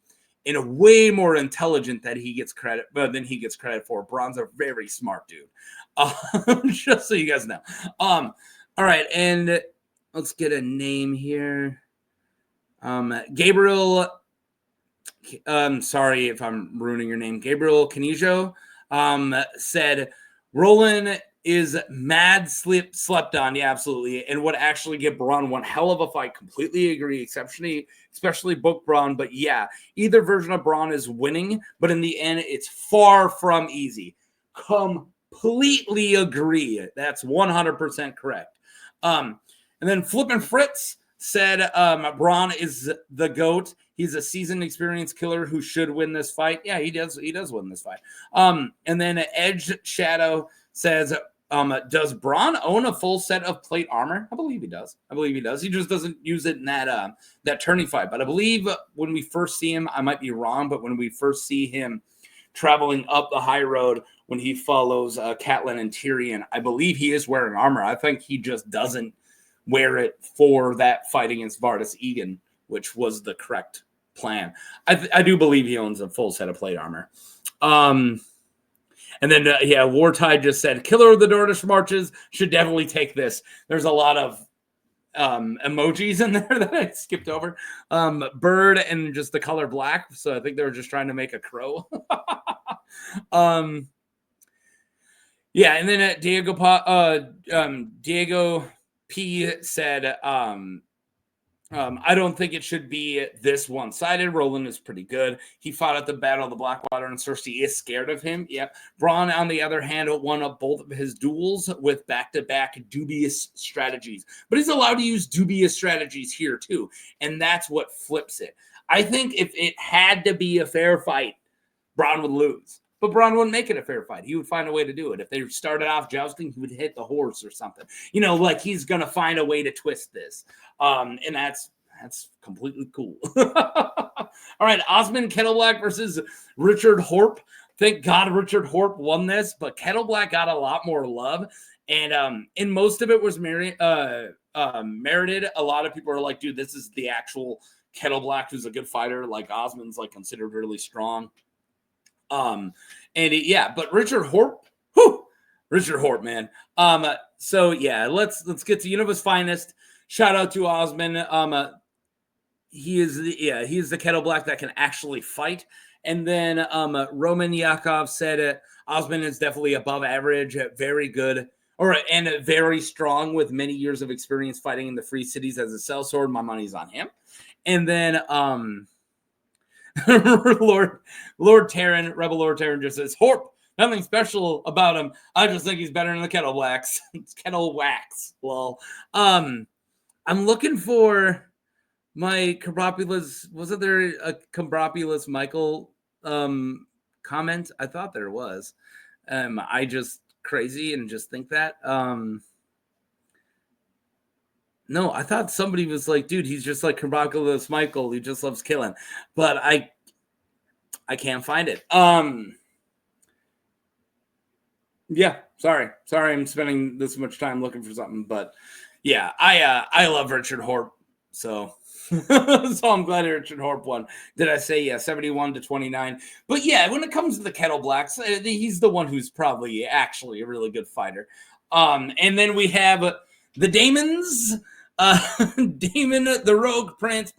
and a way more intelligent than he gets credit for. Bronn's a very smart dude. Just so you guys know. All right, and let's get a name here. Gabriel. Sorry if I'm ruining your name. Gabriel Canijo said Roland is mad slept on. Yeah, absolutely. And would actually give Bronn one hell of a fight. Completely agree. Especially book Bronn. But yeah, either version of Bronn is winning. But in the end, it's far from easy. Completely agree. That's 100% correct. And then Flippin' Fritz said Bronn is the GOAT. He's a seasoned, experienced killer who should win this fight. Yeah, he does. He does win this fight. And then Edge Shadow says, does Bronn own a full set of plate armor? I believe he does. He just doesn't use it in that tourney fight. But I believe when we first see him, I might be wrong, but when we first see him traveling up the high road when he follows Catelyn and Tyrion, I believe he is wearing armor. I think he just doesn't wear it for that fight against Vardis Egan, which was the correct plan. I do believe he owns a full set of plate armor. And then, Wartide just said, Killer of the Dornish Marches should definitely take this. There's a lot of emojis in there that I skipped over. Bird and just the color black. So I think they were just trying to make a crow. And then Diego P said, I don't think it should be this one-sided. Roland is pretty good. He fought at the Battle of the Blackwater, and Cersei is scared of him. Yep. Bronn, on the other hand, won up both of his duels with back-to-back dubious strategies. But he's allowed to use dubious strategies here, too. And that's what flips it. I think if it had to be a fair fight, Bronn would lose. But Bronn wouldn't make it a fair fight. He would find a way to do it. If they started off jousting, he would hit the horse or something. He's going to find a way to twist this. And that's completely cool. All right, Osmond Kettleblack versus Richard Horp. Thank God Richard Horp won this, but Kettleblack got a lot more love. And most of it was merited. A lot of people are like, dude, this is the actual Kettleblack who's a good fighter. Like Osmond's considered really strong. But Richard Horp, man. So yeah, let's get to Univa's finest. Shout out to Osmond. He is the Kettleblack that can actually fight. And then Roman Yakov said Osmond is definitely above average, very good, and very strong with many years of experience fighting in the free cities as a sellsword. My money's on him. And then Rebel Lord Terran just says, Horp, nothing special about him. I just think he's better than the Kettleblacks. It's Kettlewax. Lol. I'm looking for my Cabropulus. Wasn't there a Cabropulus Michael comment? I thought there was. I just crazy and just think that. No, I thought somebody was like, dude, he's just like Cabropulus Michael. He just loves killing. But I can't find it. Yeah, sorry I'm spending this much time looking for something. But yeah, I love Richard Horp. So, so I'm glad Richard Horp won. Did I say 71-29? But yeah, when it comes to the Kettle Blacks, he's the one who's probably actually a really good fighter. And then we have the Damons, Damon the Rogue Prince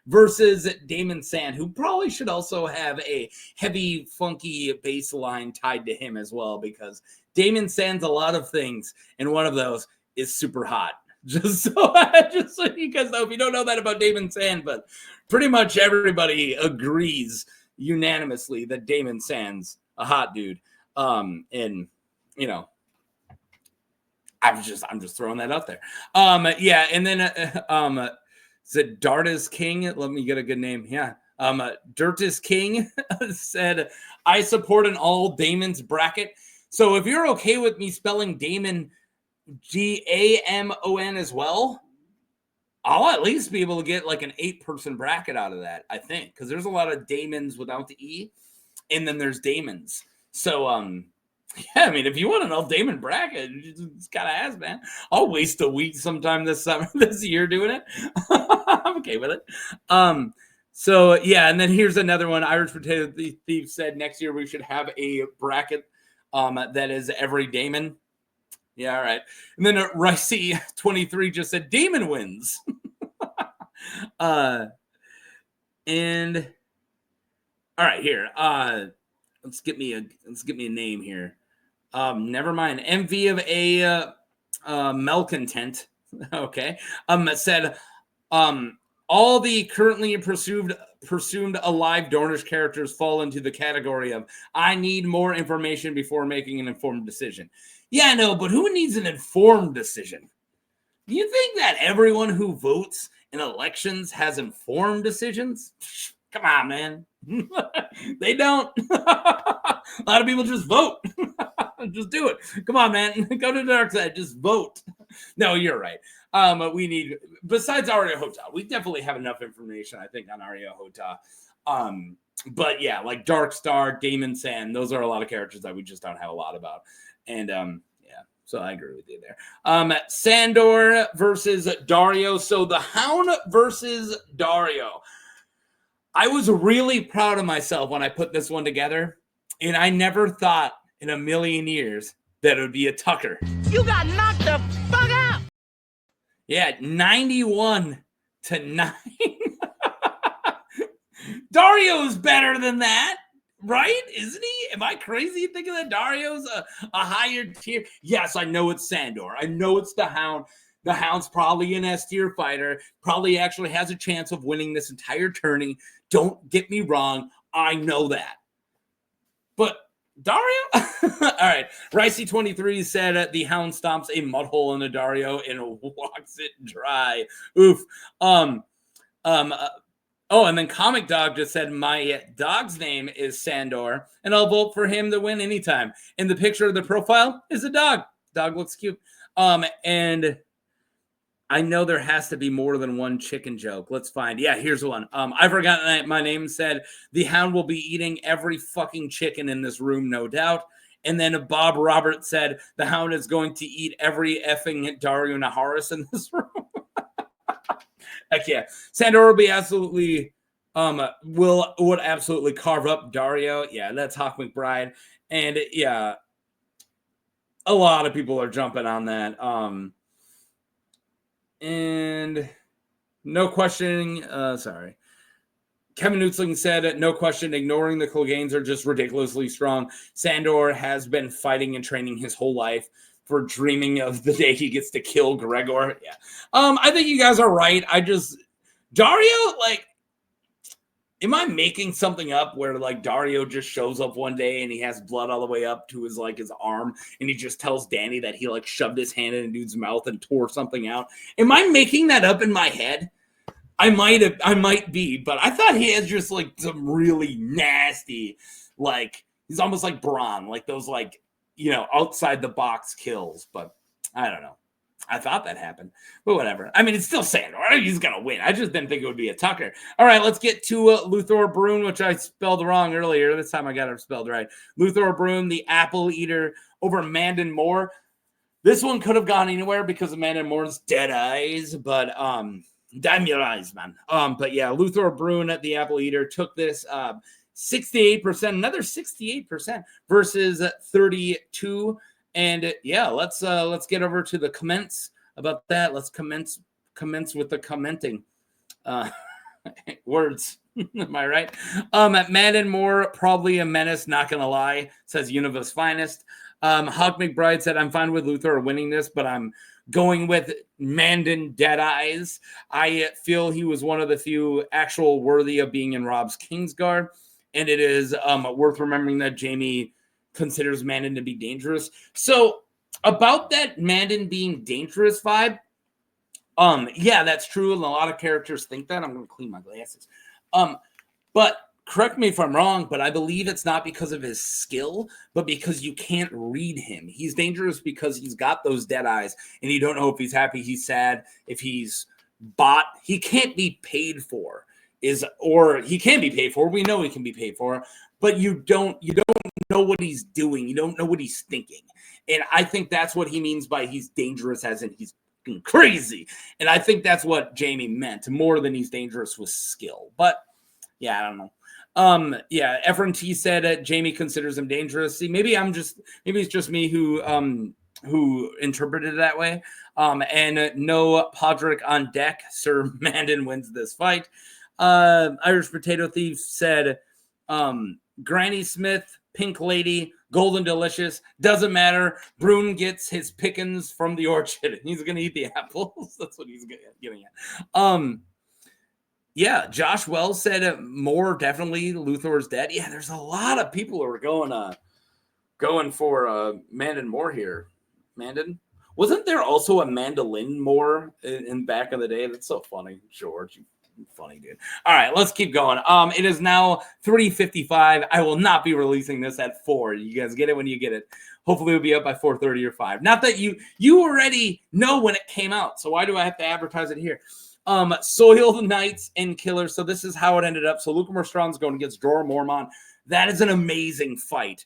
versus Damon Sand, who probably should also have a heavy, funky bass line tied to him as well, because Damon Sand's a lot of things, and one of those is super hot. Just so you guys know, if you don't know that about Damon Sand, but pretty much everybody agrees unanimously that Damon Sand's a hot dude. And you know, I'm just throwing that out there. Yeah, and then is it Dartis King? Let me get a good name. Yeah. Dirtis King said, I support an all Damon's bracket. So if you're okay with me spelling Damon Gamon as well, I'll at least be able to get like an 8-person bracket out of that, I think, because there's a lot of Damons without the E, and then there's Damons. So yeah, I mean, if you want an all Damon bracket, you just gotta ask, man. I'll waste a week sometime this year doing it. I'm okay with it. So yeah, and then here's another one. Irish Potato Thief said next year we should have a bracket that is every Damon. Yeah, all right. And then Ricey 23 just said Damon wins. And all right, here. Let's get me a name here. Never mind. MV of a malcontent. Okay. Said all the currently presumed alive Dornish characters fall into the category of I need more information before making an informed decision. Yeah, no, but who needs an informed decision? Do you think that everyone who votes in elections has informed decisions? Come on, man. They don't. A lot of people just vote. Just do it. Come on, man. Go to the dark side. Just vote. No, you're right. We need, besides Arya Hota, we definitely have enough information, I think, on Arya Hota. But yeah, like Darkstar, Damon Sand, those are a lot of characters that we just don't have a lot about. And yeah, so I agree with you there. Sandor versus Dario. So the Hound versus Dario. I was really proud of myself when I put this one together, and I never thought in a million years that it would be a Tucker. You got knocked the fuck out. Yeah, 91-9. Dario's better than that, right? Isn't he? Am I crazy thinking that Dario's a higher tier? Yes, I know it's Sandor. I know it's the Hound. The Hound's probably an S-tier fighter, probably actually has a chance of winning this entire tourney. Don't get me wrong. I know that. But Dario? All right. Ricey23 said the Hound stomps a mud hole in a Dario and walks it dry. Oof. Oh, and then Comic Dog just said, my dog's name is Sandor, and I'll vote for him to win anytime. And the picture of the profile is a dog. Dog looks cute. And I know there has to be more than one chicken joke. Let's find. Yeah, here's one. I forgot that my name said the Hound will be eating every fucking chicken in this room, no doubt. And then Bob Roberts said the Hound is going to eat every effing Dario Naharis in this room. Heck yeah. Sandor will be absolutely would absolutely carve up Dario. Yeah, that's Hawk McBride. And yeah, a lot of people are jumping on that. And no questioning, sorry. Kevin Nutzling said, no question, ignoring the Cleganes are just ridiculously strong. Sandor has been fighting and training his whole life for dreaming of the day he gets to kill Gregor. Yeah. I think you guys are right. Dario, like, am I making something up where like Dario just shows up one day and he has blood all the way up to his arm and he just tells Danny that he like shoved his hand in a dude's mouth and tore something out? Am I making that up in my head? I might be, but I thought he has just like some really nasty, like he's almost like Bronn, like those like, you know, outside the box kills, but I don't know. I thought that happened, but whatever. I mean, it's still Sandor. He's going to win. I just didn't think it would be a Tucker. All right, let's get to Luthor Brune, which I spelled wrong earlier. This time I got it spelled right. Luthor Brune, the Apple Eater, over Mandon Moore. This one could have gone anywhere because of Mandon Moore's dead eyes, but Dime your eyes, man. But yeah, Luthor Bruin at the Apple Eater took this 68%, another 68% versus 32. And yeah, let's get over to the comments about that. Let's commence with the commenting. Words. Am I right? Madden Moore, probably a menace, not gonna lie, says Universe Finest. Hawk McBride said, I'm fine with Luthor winning this, but I'm going with Mandan Deadeyes. I feel he was one of the few actual worthy of being in Rob's Kingsguard. And it is worth remembering that Jamie considers Mandan to be dangerous. So about that Mandan being dangerous vibe, yeah, that's true. And a lot of characters think that. I'm going to clean my glasses. But correct me if I'm wrong, but I believe it's not because of his skill, but because you can't read him. He's dangerous because he's got those dead eyes, and you don't know if he's happy, he's sad, if he's bought. He can't be paid for, or he can be paid for. We know he can be paid for, but you don't know what he's doing. You don't know what he's thinking, and I think that's what he means by he's dangerous, as in he's crazy. And I think that's what Jamie meant, more than he's dangerous with skill. But yeah, I don't know. Yeah, Efren T said Jamie considers him dangerous. See, maybe it's just me who interpreted it that way. And no Podrick on deck. Sir Mandan wins this fight. Irish Potato Thief said Granny Smith, Pink Lady, Golden Delicious, doesn't matter. Bruin gets his pickings from the orchard. He's gonna eat the apples. That's what he's getting at. Yeah, Josh Wells said more definitely Luthor's dead. Yeah, there's a lot of people who are going for Mandan Moore here. Mandan? Wasn't there also a Mandolin Moore in back in the day? That's so funny, George. You funny dude. All right, let's keep going. It is now 3:55. I will not be releasing this at 4. You guys get it when you get it. Hopefully it'll be up by 4:30 or 5. Not that you already know when it came out, so why do I have to advertise it here? Soiled Knights and Killers. So this is how it ended up. So Luke Strong's going against Jorah Mormont. That is an amazing fight.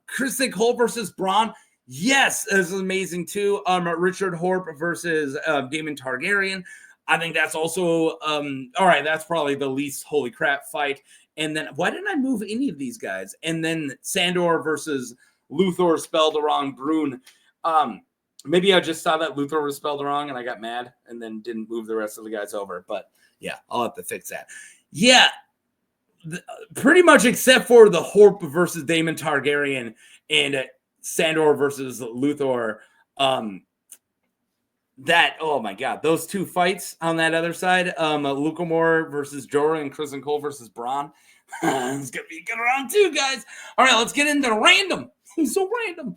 Kristen Cole versus Bronn. Yes, this is amazing too. Richard Horp versus Daemon Targaryen. I think that's also all right. That's probably the least holy crap fight. And then why didn't I move any of these guys? And then Sandor versus Luthor spelled wrong. Bruin. Maybe I just saw that Luthor was spelled wrong and I got mad and then didn't move the rest of the guys over. But yeah, I'll have to fix that. Yeah, pretty much except for the Horp versus Daemon Targaryen and Sandor versus Luthor. That, oh my God, those two fights on that other side, Lucamore versus Jorah and Kristen Cole versus Bronn. It's going to be a good round too, guys. All right, let's get into random. He's so random.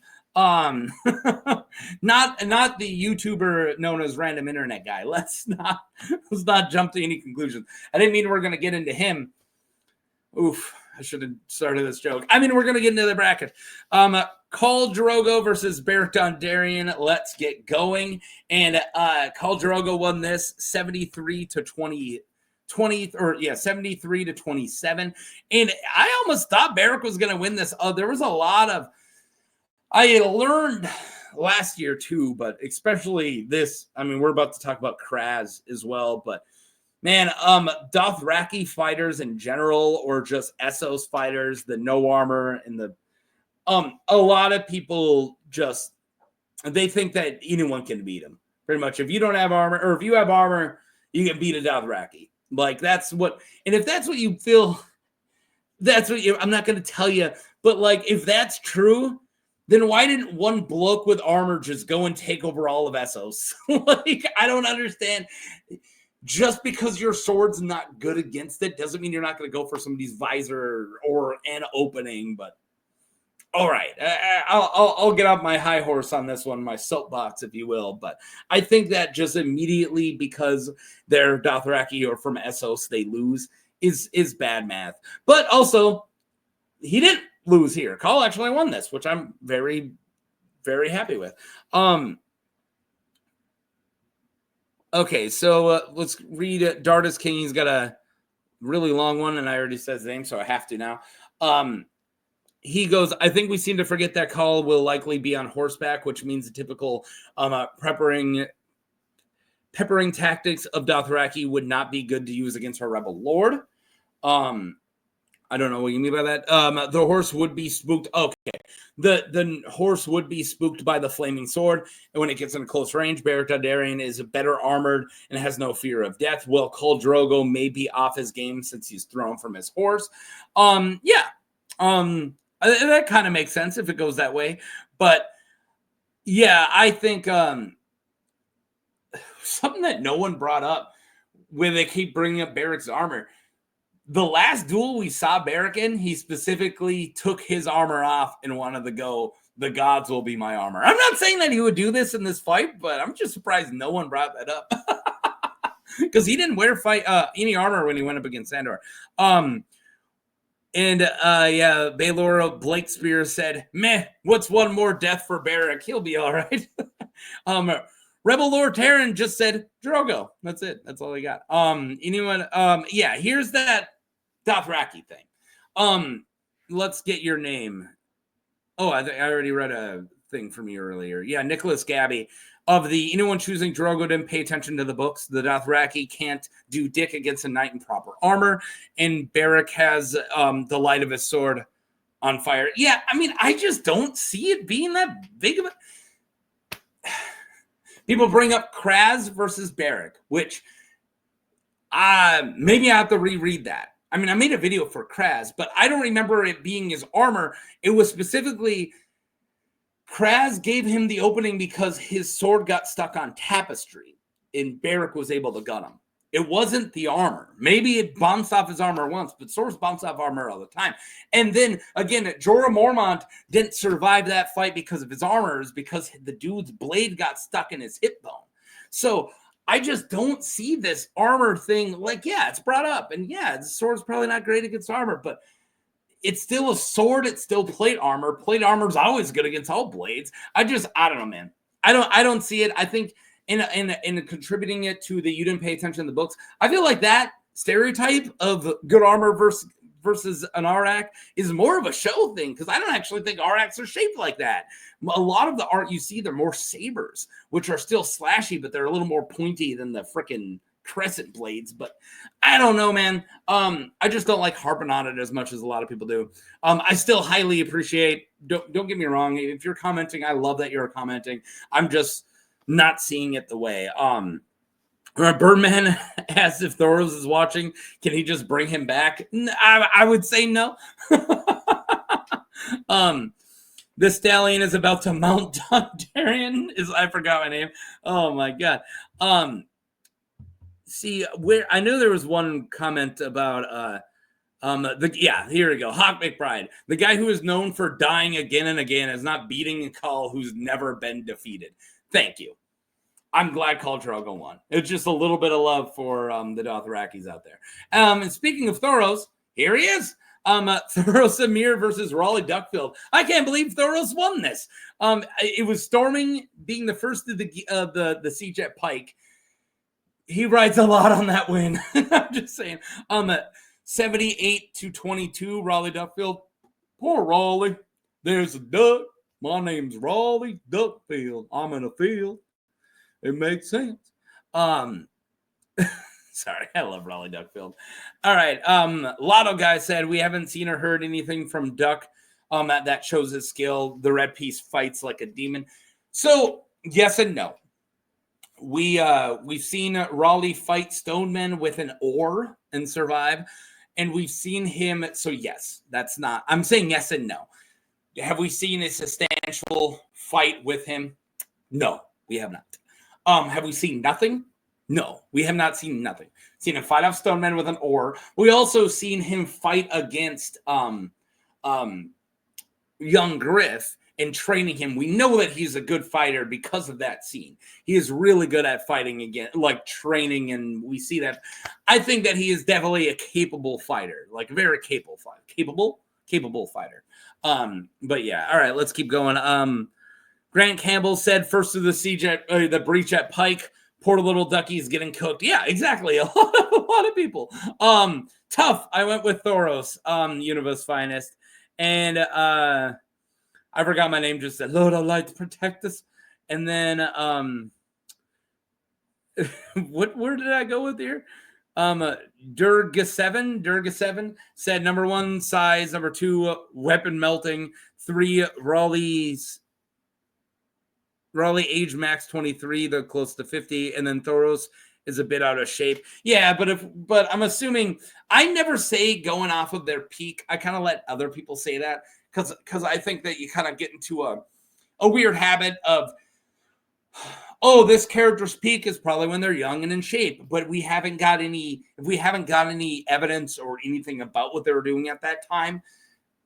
Not the YouTuber known as Random Internet Guy. Let's not jump to any conclusions. I didn't mean we're going to get into him. Oof, I should have started this joke. I mean, we're going to get into the bracket. Khal Drogo versus Baelor Breakspear. Let's get going. And Khal Drogo won this 73 to 27. And I almost thought Baelor was going to win this. There was a lot of, I learned last year too, but especially this. I mean, we're about to talk about Kraz as well, but man, Dothraki fighters in general, or just Essos fighters, the no armor and the a lot of people just they think that anyone can beat them. Pretty much, if you don't have armor, or if you have armor, you can beat a Dothraki. Like that's what, and if that's what you feel, that's what you. I'm not going to tell you, but like if that's true, then why didn't one bloke with armor just go and take over all of Essos? Like, I don't understand. Just because your sword's not good against it doesn't mean you're not going to go for somebody's visor or an opening. But all right, I'll get off my high horse on this one, my soapbox, if you will. But I think that just immediately because they're Dothraki or from Essos, they lose is bad math. But also, he didn't lose here. Khal actually won this, which I'm very, very happy with. Okay, so let's read Dardas King. He's got a really long one, and I already said his name, so I have to now. He goes, I think we seem to forget that Khal will likely be on horseback, which means the typical preparing peppering tactics of Dothraki would not be good to use against her rebel lord. I don't know what you mean by that. The horse would be spooked. Okay. The horse would be spooked by the flaming sword. And when it gets in close range, Baelor Targaryen is better armored and has no fear of death. Well, Khal Drogo may be off his game since he's thrown from his horse. Yeah. That kind of makes sense if it goes that way. But yeah, I think something that no one brought up when they keep bringing up Beric's armor. The last duel we saw Beric in, he specifically took his armor off and wanted to go, the gods will be my armor. I'm not saying that he would do this in this fight, but I'm just surprised no one brought that up. Because he didn't wear any armor when he went up against Sandor. Baelor Breakspear said, meh, what's one more death for Beric? He'll be all right. Rebel Lord Terran just said Drogo. That's it. That's all he got. Here's that Dothraki thing. Let's get your name. Oh, I already read a thing from you earlier. Yeah, Nicholas Gabby. Of the anyone choosing Drogo didn't pay attention to the books. The Dothraki can't do dick against a knight in proper armor, and Beric has the light of his sword on fire. Yeah, I mean, I just don't see it being that big of a... People bring up Kraz versus Beric, which maybe I have to reread that. I mean, I made a video for Kraz, but I don't remember it being his armor. It was specifically Kraz gave him the opening because his sword got stuck on tapestry, and Beric was able to gun him. It wasn't the armor. Maybe it bounced off his armor once, but swords bounce off armor all the time. And then, again, Jorah Mormont didn't survive that fight because of his armor, because the dude's blade got stuck in his hip bone. So I just don't see this armor thing. Like, yeah, it's brought up. And yeah, the sword's probably not great against armor, but it's still a sword. It's still plate armor. Plate armor's always good against all blades. I don't know, man. I don't see it. I think in contributing it to the you didn't pay attention to the books, I feel like that stereotype of good armor versus an Arak is more of a show thing, because I don't actually think Araks are shaped like that. A lot of the art you see, they're more sabers, which are still slashy, but they're a little more pointy than the freaking crescent blades. But I don't know, man. I just don't like harping on it as much as a lot of people do. I still highly appreciate, don't get me wrong, if you're commenting, I love that you're commenting. I'm just not seeing it the way. Birdman asks if Thoros is watching, can he just bring him back? I would say no. The stallion is about to mount Dondarrion. I forgot my name. Oh my god. See, where I know there was one comment about here we go. Hawk McBride, the guy who is known for dying again and again, is not beating a Khal who's never been defeated. Thank you. I'm glad Khal Drogo won. It's just a little bit of love for the Dothrakis out there. And speaking of Thoros, here he is. Thoros Amir versus Raleigh Duckfield. I can't believe Thoros won this. It was Storming being the first of the siege at Pike. He rides a lot on that win. I'm just saying. 78-22, Raleigh Duckfield. Poor Raleigh. There's a duck. My name's Raleigh Duckfield. I'm in a field. It makes sense. Sorry, I love Raleigh Duckfield. All right. Lotto guy said we haven't seen or heard anything from Duck that shows his skill. The red piece fights like a demon. So yes and no. We've seen Raleigh fight Stoneman with an oar and survive, and we've seen him. So yes, that's not. I'm saying yes and no. Have we seen a substantial fight with him? No, we have not. Have we seen nothing? No, we have not seen nothing. Seen him fight off Stoneman with an oar. We also seen him fight against young Griff and training him. We know that he's a good fighter because of that scene. He is really good at fighting again, like training, and we see that. I think that he is definitely a capable fighter, like a very capable fighter. Capable fighter. But yeah, all right, let's keep going. Grant Campbell said first of the siege at the breach at Pike. Poor little ducky's getting cooked. Yeah, exactly. A lot of people. Tough. I went with Thoros, Universe Finest. And I forgot my name, just said, Lord, I'd like to protect us. And then where did I go with here? Durga7 said number 1 size, number 2 weapon melting, 3 Raleigh age max 23, they're close to 50, and then Thoros is a bit out of shape. Yeah, but I'm assuming I never say going off of their peak. I kind of let other people say that because I think that you kind of get into a weird habit of, oh, this character's peak is probably when they're young and in shape, but if we haven't got any evidence or anything about what they were doing at that time,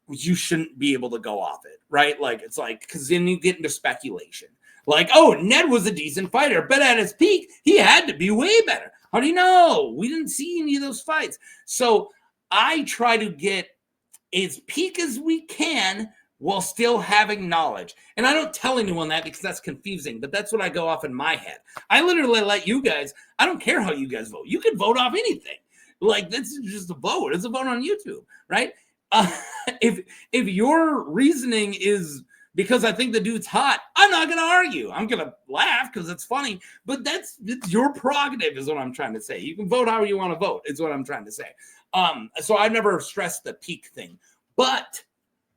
you shouldn't be able to go off it, right? Like, it's like, because then you get into speculation. Like, oh, Ned was a decent fighter, but at his peak, he had to be way better. How do you know? We didn't see any of those fights. So I try to get as peak as we can while still having knowledge. And I don't tell anyone that because that's confusing, but that's what I go off in my head. I literally let you guys, I don't care how you guys vote. You can vote off anything. Like, that's just a vote. It's a vote on YouTube, right? If your reasoning is because I think the dude's hot, I'm not going to argue. I'm going to laugh because it's funny, but it's your prerogative is what I'm trying to say. You can vote however you want to vote is what I'm trying to say. So I've never stressed the peak thing. But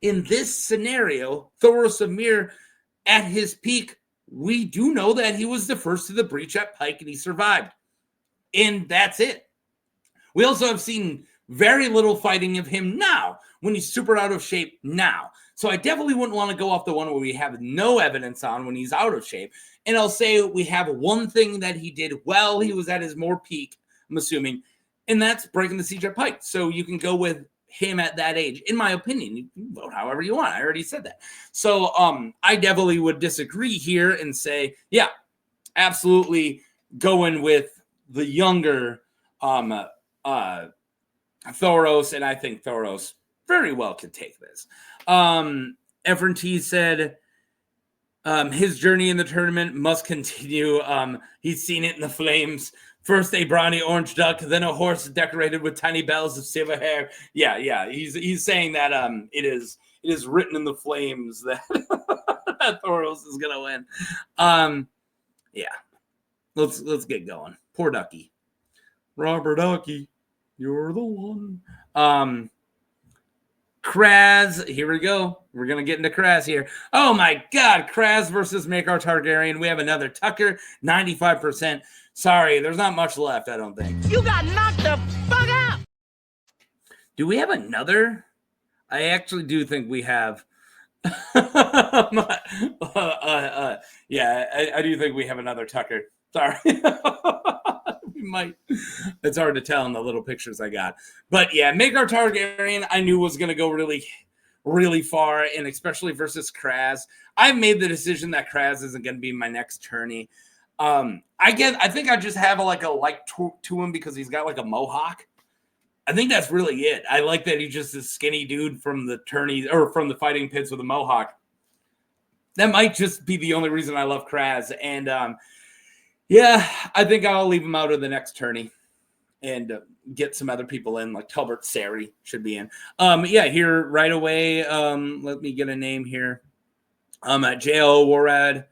in this scenario, Thoros of Myr, at his peak, we do know that he was the first to the breach at Pike and he survived. And that's it. We also have seen very little fighting of him now when he's super out of shape now. So I definitely wouldn't want to go off the one where we have no evidence on when he's out of shape. And I'll say we have one thing that he did while he was at his more peak, I'm assuming, and that's breaking the siege at Pike. So you can go with him at that age. In my opinion, you can vote however you want. I already said that. So I definitely would disagree here and say, yeah, absolutely going with the younger Thoros, and I think Thoros very well could take this. Efren T said his journey in the tournament must continue. He's seen it in the flames. First a brawny orange duck, then a horse decorated with tiny bells of silver hair. Yeah. He's saying that it is written in the flames that, that Thoros is gonna win. Yeah. Let's get going. Poor Ducky. Robert Ducky, you're the one. Kraz, here we go. We're going to get into Kraz here. Oh my God, Kraz versus Maekar Targaryen. We have another Tucker, 95%. Sorry, there's not much left, I don't think. You got knocked the fuck out! Do we have another? I actually do think we have. Yeah, I do think we have another Tucker. Sorry. We might. It's hard to tell in the little pictures I got. But yeah, Maekar Targaryen I knew was going to go really, really far, and especially versus Kraz. I've made the decision that Kraz isn't going to be my next tourney. I think I just have a like to him because he's got like a mohawk. I think that's really it. I like that he's just a skinny dude from the tourneys or from the fighting pits with a mohawk. That might just be the only reason I love Kraz. And yeah, I think I'll leave him out of the next tourney and get some other people in, like Talbot Sari should be in. Yeah, here right away. Let me get a name here. J.O. Warad.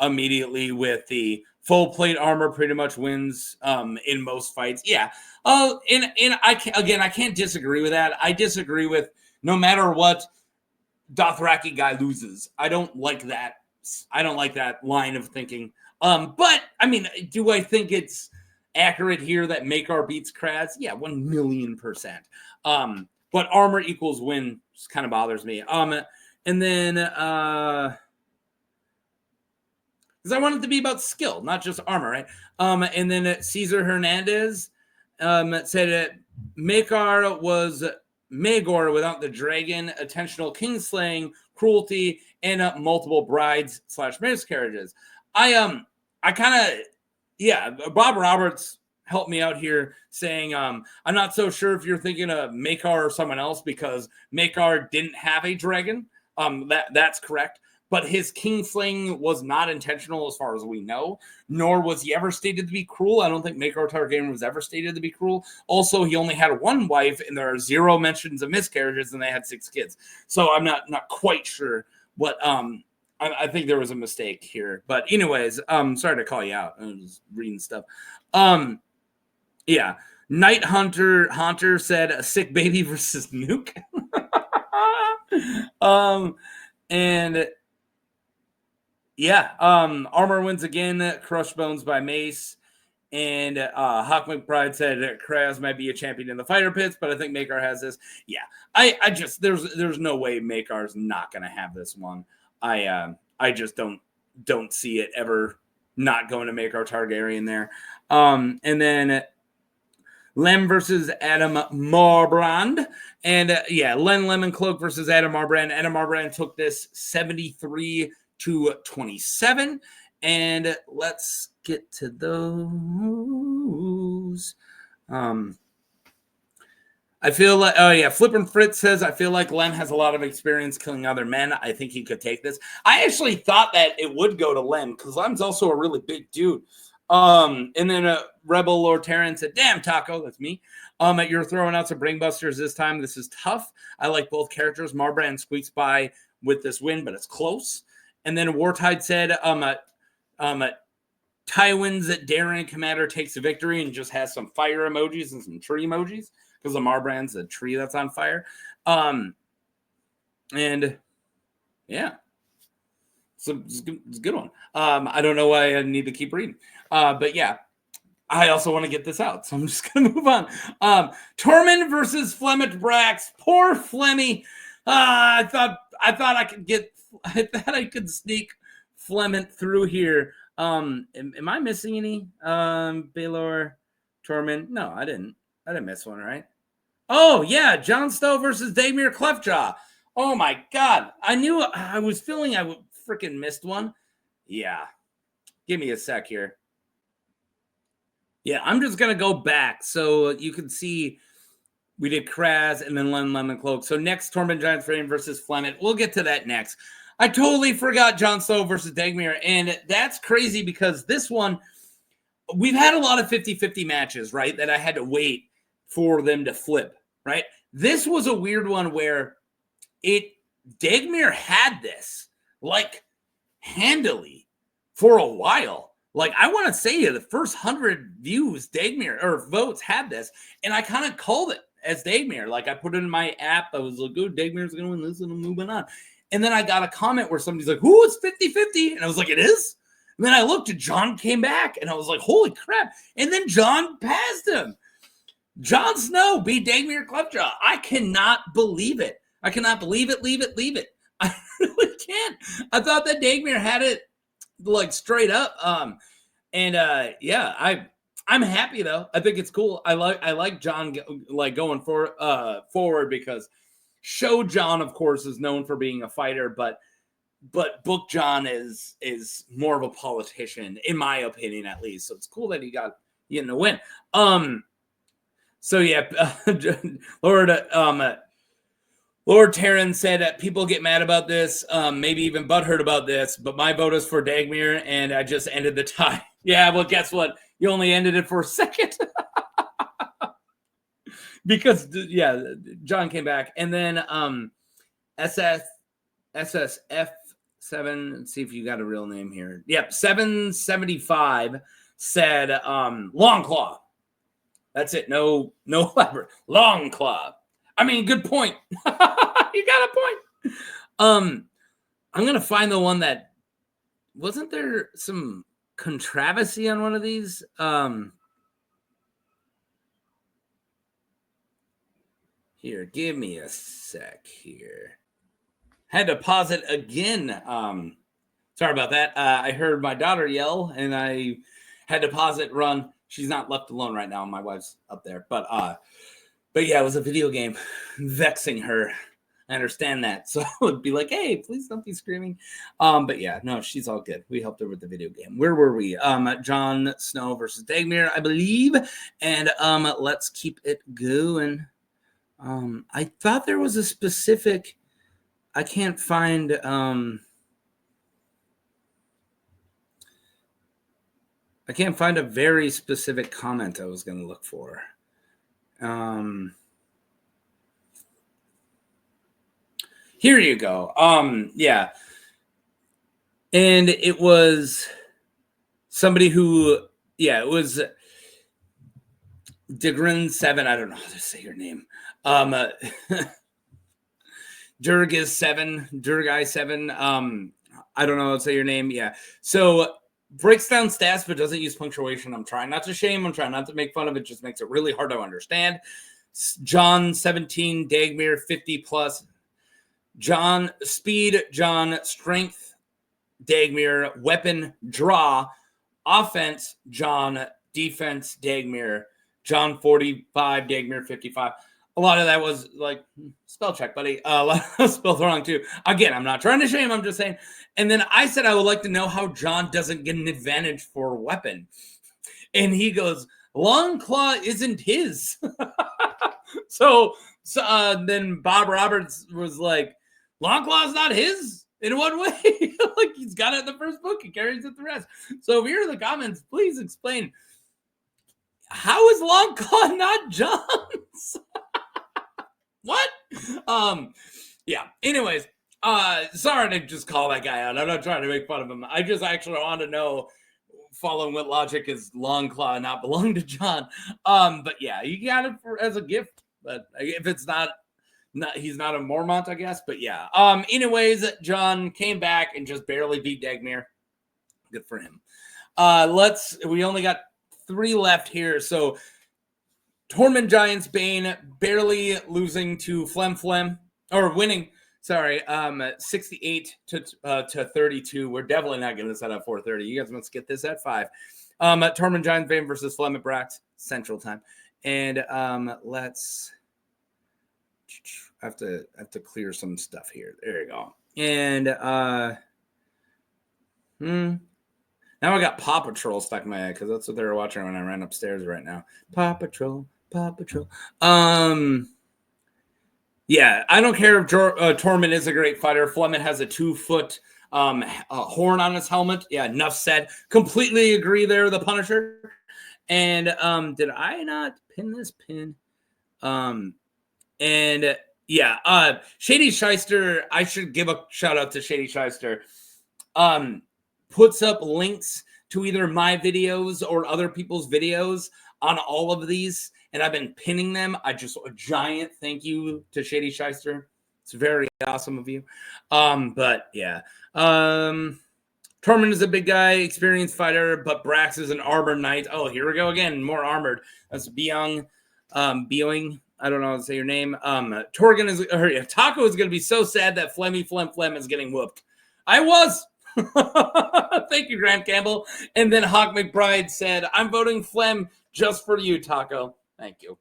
Immediately with the full plate armor pretty much wins in most fights. Yeah. And I can't disagree with that. I disagree with no matter what Dothraki guy loses. I don't like that. I don't like that line of thinking. But I mean, do I think it's accurate here that Maekar beats Kraz? Yeah, 1,000,000%. But armor equals win kind of bothers me. And then because I want it to be about skill, not just armor, right? And then Cesar Hernandez said Maekar was Maegor without the dragon, attentional kingslaying, cruelty, and multiple brides / miscarriages. Bob Roberts helped me out here saying I'm not so sure if you're thinking of Maekar or someone else because Maekar didn't have a dragon. That's correct. But his kingslaying was not intentional as far as we know, nor was he ever stated to be cruel. I don't think Maekar Targaryen was ever stated to be cruel. Also, he only had one wife, and there are 0 mentions of miscarriages, and they had 6 kids. So I'm not quite sure what I'm I think there was a mistake here. But anyways, sorry to call you out. I was reading stuff. Yeah. Night Hunter said a sick baby versus Nuke. And yeah, Armor wins again, Crush Bones by Mace. And Hawk McBride said Kraz might be a champion in the fighter pits, but I think Maekar has this. Yeah, I just there's no way Maekar's not gonna have this one. I just don't see it ever not going to Maekar Targaryen there. And then Lem versus Adam Marbrand. And yeah, Len Lemon Cloak versus Adam Marbrand. Adam Marbrand took this 73-27. And let's get to those. I feel like, oh yeah, Flippin' Fritz says, I feel like Len has a lot of experience killing other men. I think he could take this. I actually thought that it would go to Len because Len's also a really big dude. And then Rebel Lord Terran said, damn, Taco, that's me. You're throwing out some Bringbusters this time. This is tough. I like both characters. Marbrand squeaks by with this win, but it's close. And then Wartide said, Tywin's Darren Commander takes the victory and just has some fire emojis and some tree emojis because the Marbrand's a tree that's on fire. And yeah, it's a good one. I don't know why I need to keep reading. But yeah, I also want to get this out, so I'm just going to move on. Tormund versus Flement Brax. Poor Flemmy. I thought I could sneak Flement through here. Am I missing any? Baelor, Tormund? No, I didn't miss one, right? Oh yeah, Jon Snow versus Daemir Cliftjaw. Oh my god, I was feeling I freaking missed one. Yeah, give me a sec here. Yeah, I'm just gonna go back so you can see we did Kraz and then Lemon Cloak. So next, Tormund Giant Frame versus Flement. We'll get to that next. I totally forgot Jon Snow versus Daemir, and that's crazy because this one, we've had a lot of 50-50 matches, right, that I had to wait for them to flip, right? This was a weird one where Daemir had this, like, handily for a while. Like, I want to say the first 100 views, Daemir, or votes had this, and I kind of called it as Daemir. Like, I put it in my app. I was like, oh, Daemir's going to win this, and I'm moving on. And then I got a comment where somebody's like, "Who is 50-50?" And I was like, "It is?" And then I looked and Jon came back and I was like, "Holy crap." And then Jon passed him. Jon Snow beat Daemir Cliftjaw. I cannot believe it. I cannot believe it. Leave it. I really can't. I thought that Daemir had it like straight up. Yeah, I'm happy though. I think it's cool. I like Jon like going forward because Show Jon, of course, is known for being a fighter, but Book Jon is more of a politician, in my opinion, at least. So it's cool that he got in the win. So yeah, Lord Terran said that people get mad about this, maybe even butthurt about this, but my vote is for Daemir, and I just ended the tie. Yeah, well, guess what? You only ended it for a second. Because yeah, Jon came back, and then SSF7. Let's see if you got a real name here. Yep, 775 said Longclaw. That's it. No elaborate. Longclaw. I mean, good point. You got a point. I'm gonna find the one that wasn't there some controversy on one of these. Here, give me a sec here. Had to pause it again. Sorry about that. I heard my daughter yell, and I had to pause it, run. She's not left alone right now. My wife's up there. But yeah, it was a video game vexing her. I understand that. So it'd be like, hey, please don't be screaming. But yeah, no, she's all good. We helped her with the video game. Where were we? Jon Snow versus Daemir, I believe. And let's keep it going. I thought there was a specific. I can't find. I can't find a very specific comment I was going to look for. Here you go. Yeah. And it was somebody who, it was Degrin 7. I don't know how to say your name. Durgai 7. I don't know how to say your name. Yeah. So breaks down stats, but doesn't use punctuation. I'm trying not to shame. I'm trying not to make fun of it. Just makes it really hard to understand. Jon 17, Dagmere 50 plus. Jon speed, Jon strength, Dagmere weapon draw, offense, Jon defense, Dagmere, Jon 45, Dagmere 55. A lot of that was like spell check, buddy. A lot of spelled wrong too. Again, I'm not trying to shame. I'm just saying. And then I said I would like to know how Jon doesn't get an advantage for weapon, and he goes, "Long Claw isn't his." So then Bob Roberts was like, "Long Claw's not his? In what way?" Like, he's got it in the first book. He carries it the rest. So if you're in the comments, please explain. How is Long Claw not Jon's? What? Yeah. Anyways, sorry to just call that guy out. I'm not trying to make fun of him. I just actually want to know, following what logic, is Long Claw not belong to Jon? But yeah, you got it as a gift. But if it's not, he's not a Mormont, I guess. But yeah. Anyways, Jon came back and just barely beat Dagmere. Good for him. We only got 3 left here. So Tormund Giant's Bane barely losing to Flem, or winning. Sorry, 68 to 32. We're definitely not getting this at 4:30. You guys must get this at 5. Tormund Giant's Bane versus Flement Brax, Central Time. And let's have to clear some stuff here. There you go. And now I got Paw Patrol stuck in my head because that's what they were watching when I ran upstairs right now. Paw Patrol. Yeah, I don't care if Tormund is a great fighter. Flement has a 2-foot horn on his helmet. Yeah, enough said. Completely agree there, the Punisher. And did I not pin this pin? And yeah, Shady Shyster, I should give a shout out to Shady Shyster. Puts up links to either my videos or other people's videos on all of these, and I've been pinning them. A giant thank you to Shady Shyster. It's very awesome of you. But yeah, Tormund is a big guy, experienced fighter, but Brax is an armored knight. Oh, here we go again, more armored. That's Byung. I don't know how to say your name. Taco is going to be so sad that Flem is getting whooped. I was. Thank you, Grant Campbell. And then Hawk McBride said, "I'm voting Flem just for you, Taco." Thank you.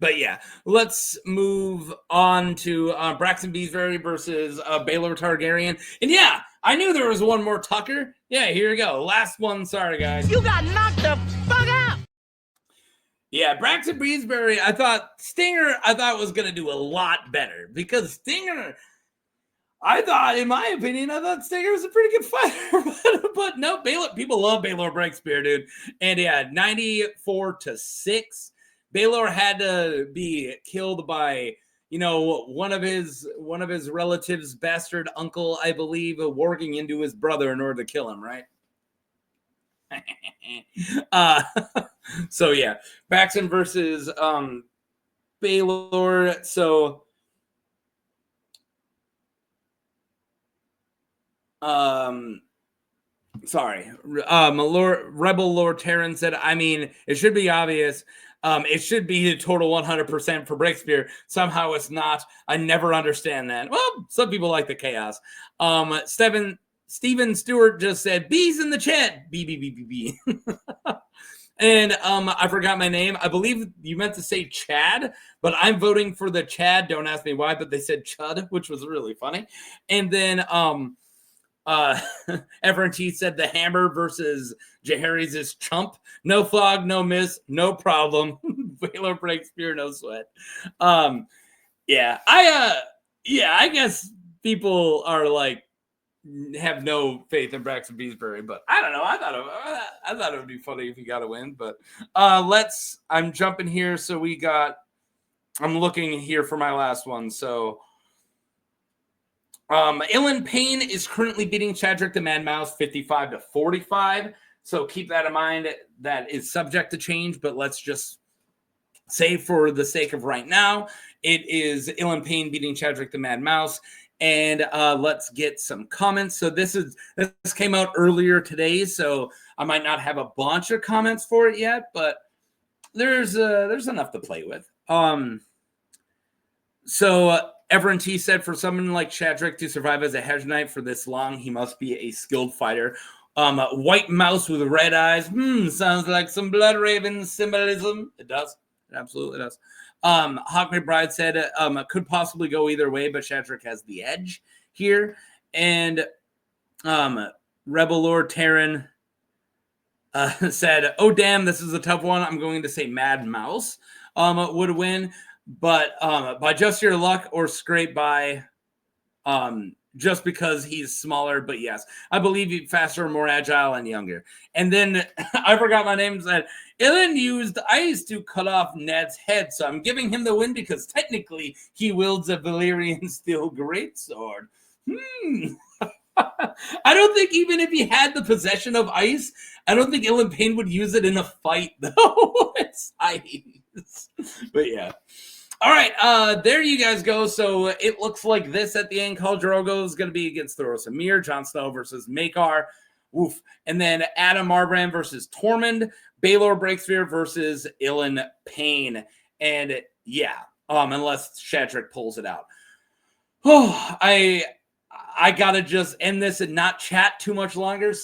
But yeah, let's move on to Braxton Beesbury versus Baelor Targaryen. And yeah, I knew there was one more Tucker. Yeah, here we go. Last one. Sorry, guys. You got knocked the fuck out. Yeah, Braxton Beesbury, I thought was going to do a lot better because Stinger, in my opinion, Stinger was a pretty good fighter. but no, people love Baelor Breakspear, dude. And yeah, 94-6. Baelor had to be killed by, one of his relatives' bastard uncle, I believe, warging into his brother in order to kill him, right? So yeah, Braxton versus Baelor. So sorry. Rebel Lord Terran said, I mean, it should be obvious. It should be a total 100% for Breakspear. Somehow it's not. I never understand that. Well, some people like the chaos. Steven Stewart just said, "Bees in the chat." B. And I forgot my name. I believe you meant to say Chad, but I'm voting for the Chad. Don't ask me why, but they said Chud, which was really funny. And then Everett T said the Hammer versus Jaehaerys is chump. No fog, no miss, no problem. Baelor Breakspear, no sweat. Yeah, I guess people are like, have no faith in Braxton Beesbury, but I don't know. I thought it would be funny if he got a win, but I'm jumping here. So I'm looking here for my last one. So Ilan Payne is currently beating Chadrick the Mad Mouse 55-45. So keep that in mind. That is subject to change, but let's just say for the sake of right now, it is Ilan Payne beating Chadrick the Mad Mouse. And let's get some comments. So this came out earlier today, so I might not have a bunch of comments for it yet, but there's enough to play with. So Everin T said, for someone like Chadrick to survive as a hedge knight for this long, he must be a skilled fighter. White mouse with red eyes. Sounds like some Blood Raven symbolism. It does. It absolutely does. Hawk McBride said it could possibly go either way, but Chadrick has the edge here. And Rebel Lord Terran said, oh, damn, this is a tough one. I'm going to say Mad Mouse would win. But by just your luck or scrape by just because he's smaller. But yes, I believe he's faster, more agile, and younger. And then I forgot my name. Said Ilan used ice to cut off Ned's head, so I'm giving him the win because technically he wields a Valyrian steel greatsword. I don't think even if he had the possession of ice, I don't think Ilan Payne would use it in a fight, though. It's ice. But yeah. All right, there you guys go. So it looks like this at the end. Khal Drogo is going to be against Thoros Amir, Jon Snow versus Maekar. Woof. And then Adam Marbrand versus Tormund, Baelor Breakspear versus Ilan Payne. And yeah, unless Chadrick pulls it out. Oh, I gotta just end this and not chat too much longer.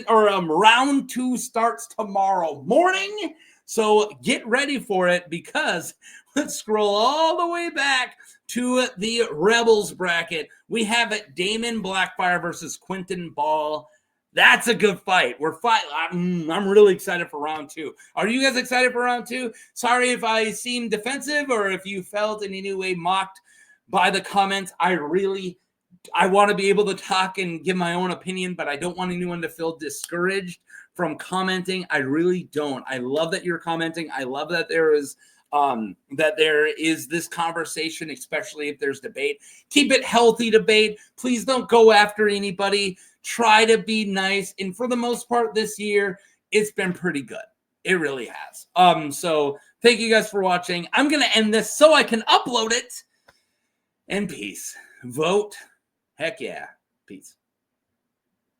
Round 2 starts tomorrow morning. So get ready for it, because let's scroll all the way back to the Rebels bracket. We have it Daemon Blackfire versus Quentin Ball. That's a good fight. I'm really excited for round 2. Are you guys excited for round 2? Sorry if I seemed defensive or if you felt in any way mocked by the comments. I want to be able to talk and give my own opinion, but I don't want anyone to feel discouraged from commenting. I really don't. I love that you're commenting. I love that there is this conversation, especially if there's debate. Keep it healthy debate. Please don't go after anybody. Try to be nice. And for the most part this year, it's been pretty good. It really has. So thank you guys for watching. I'm going to end this so I can upload it. And peace. Vote. Heck yeah. Peace.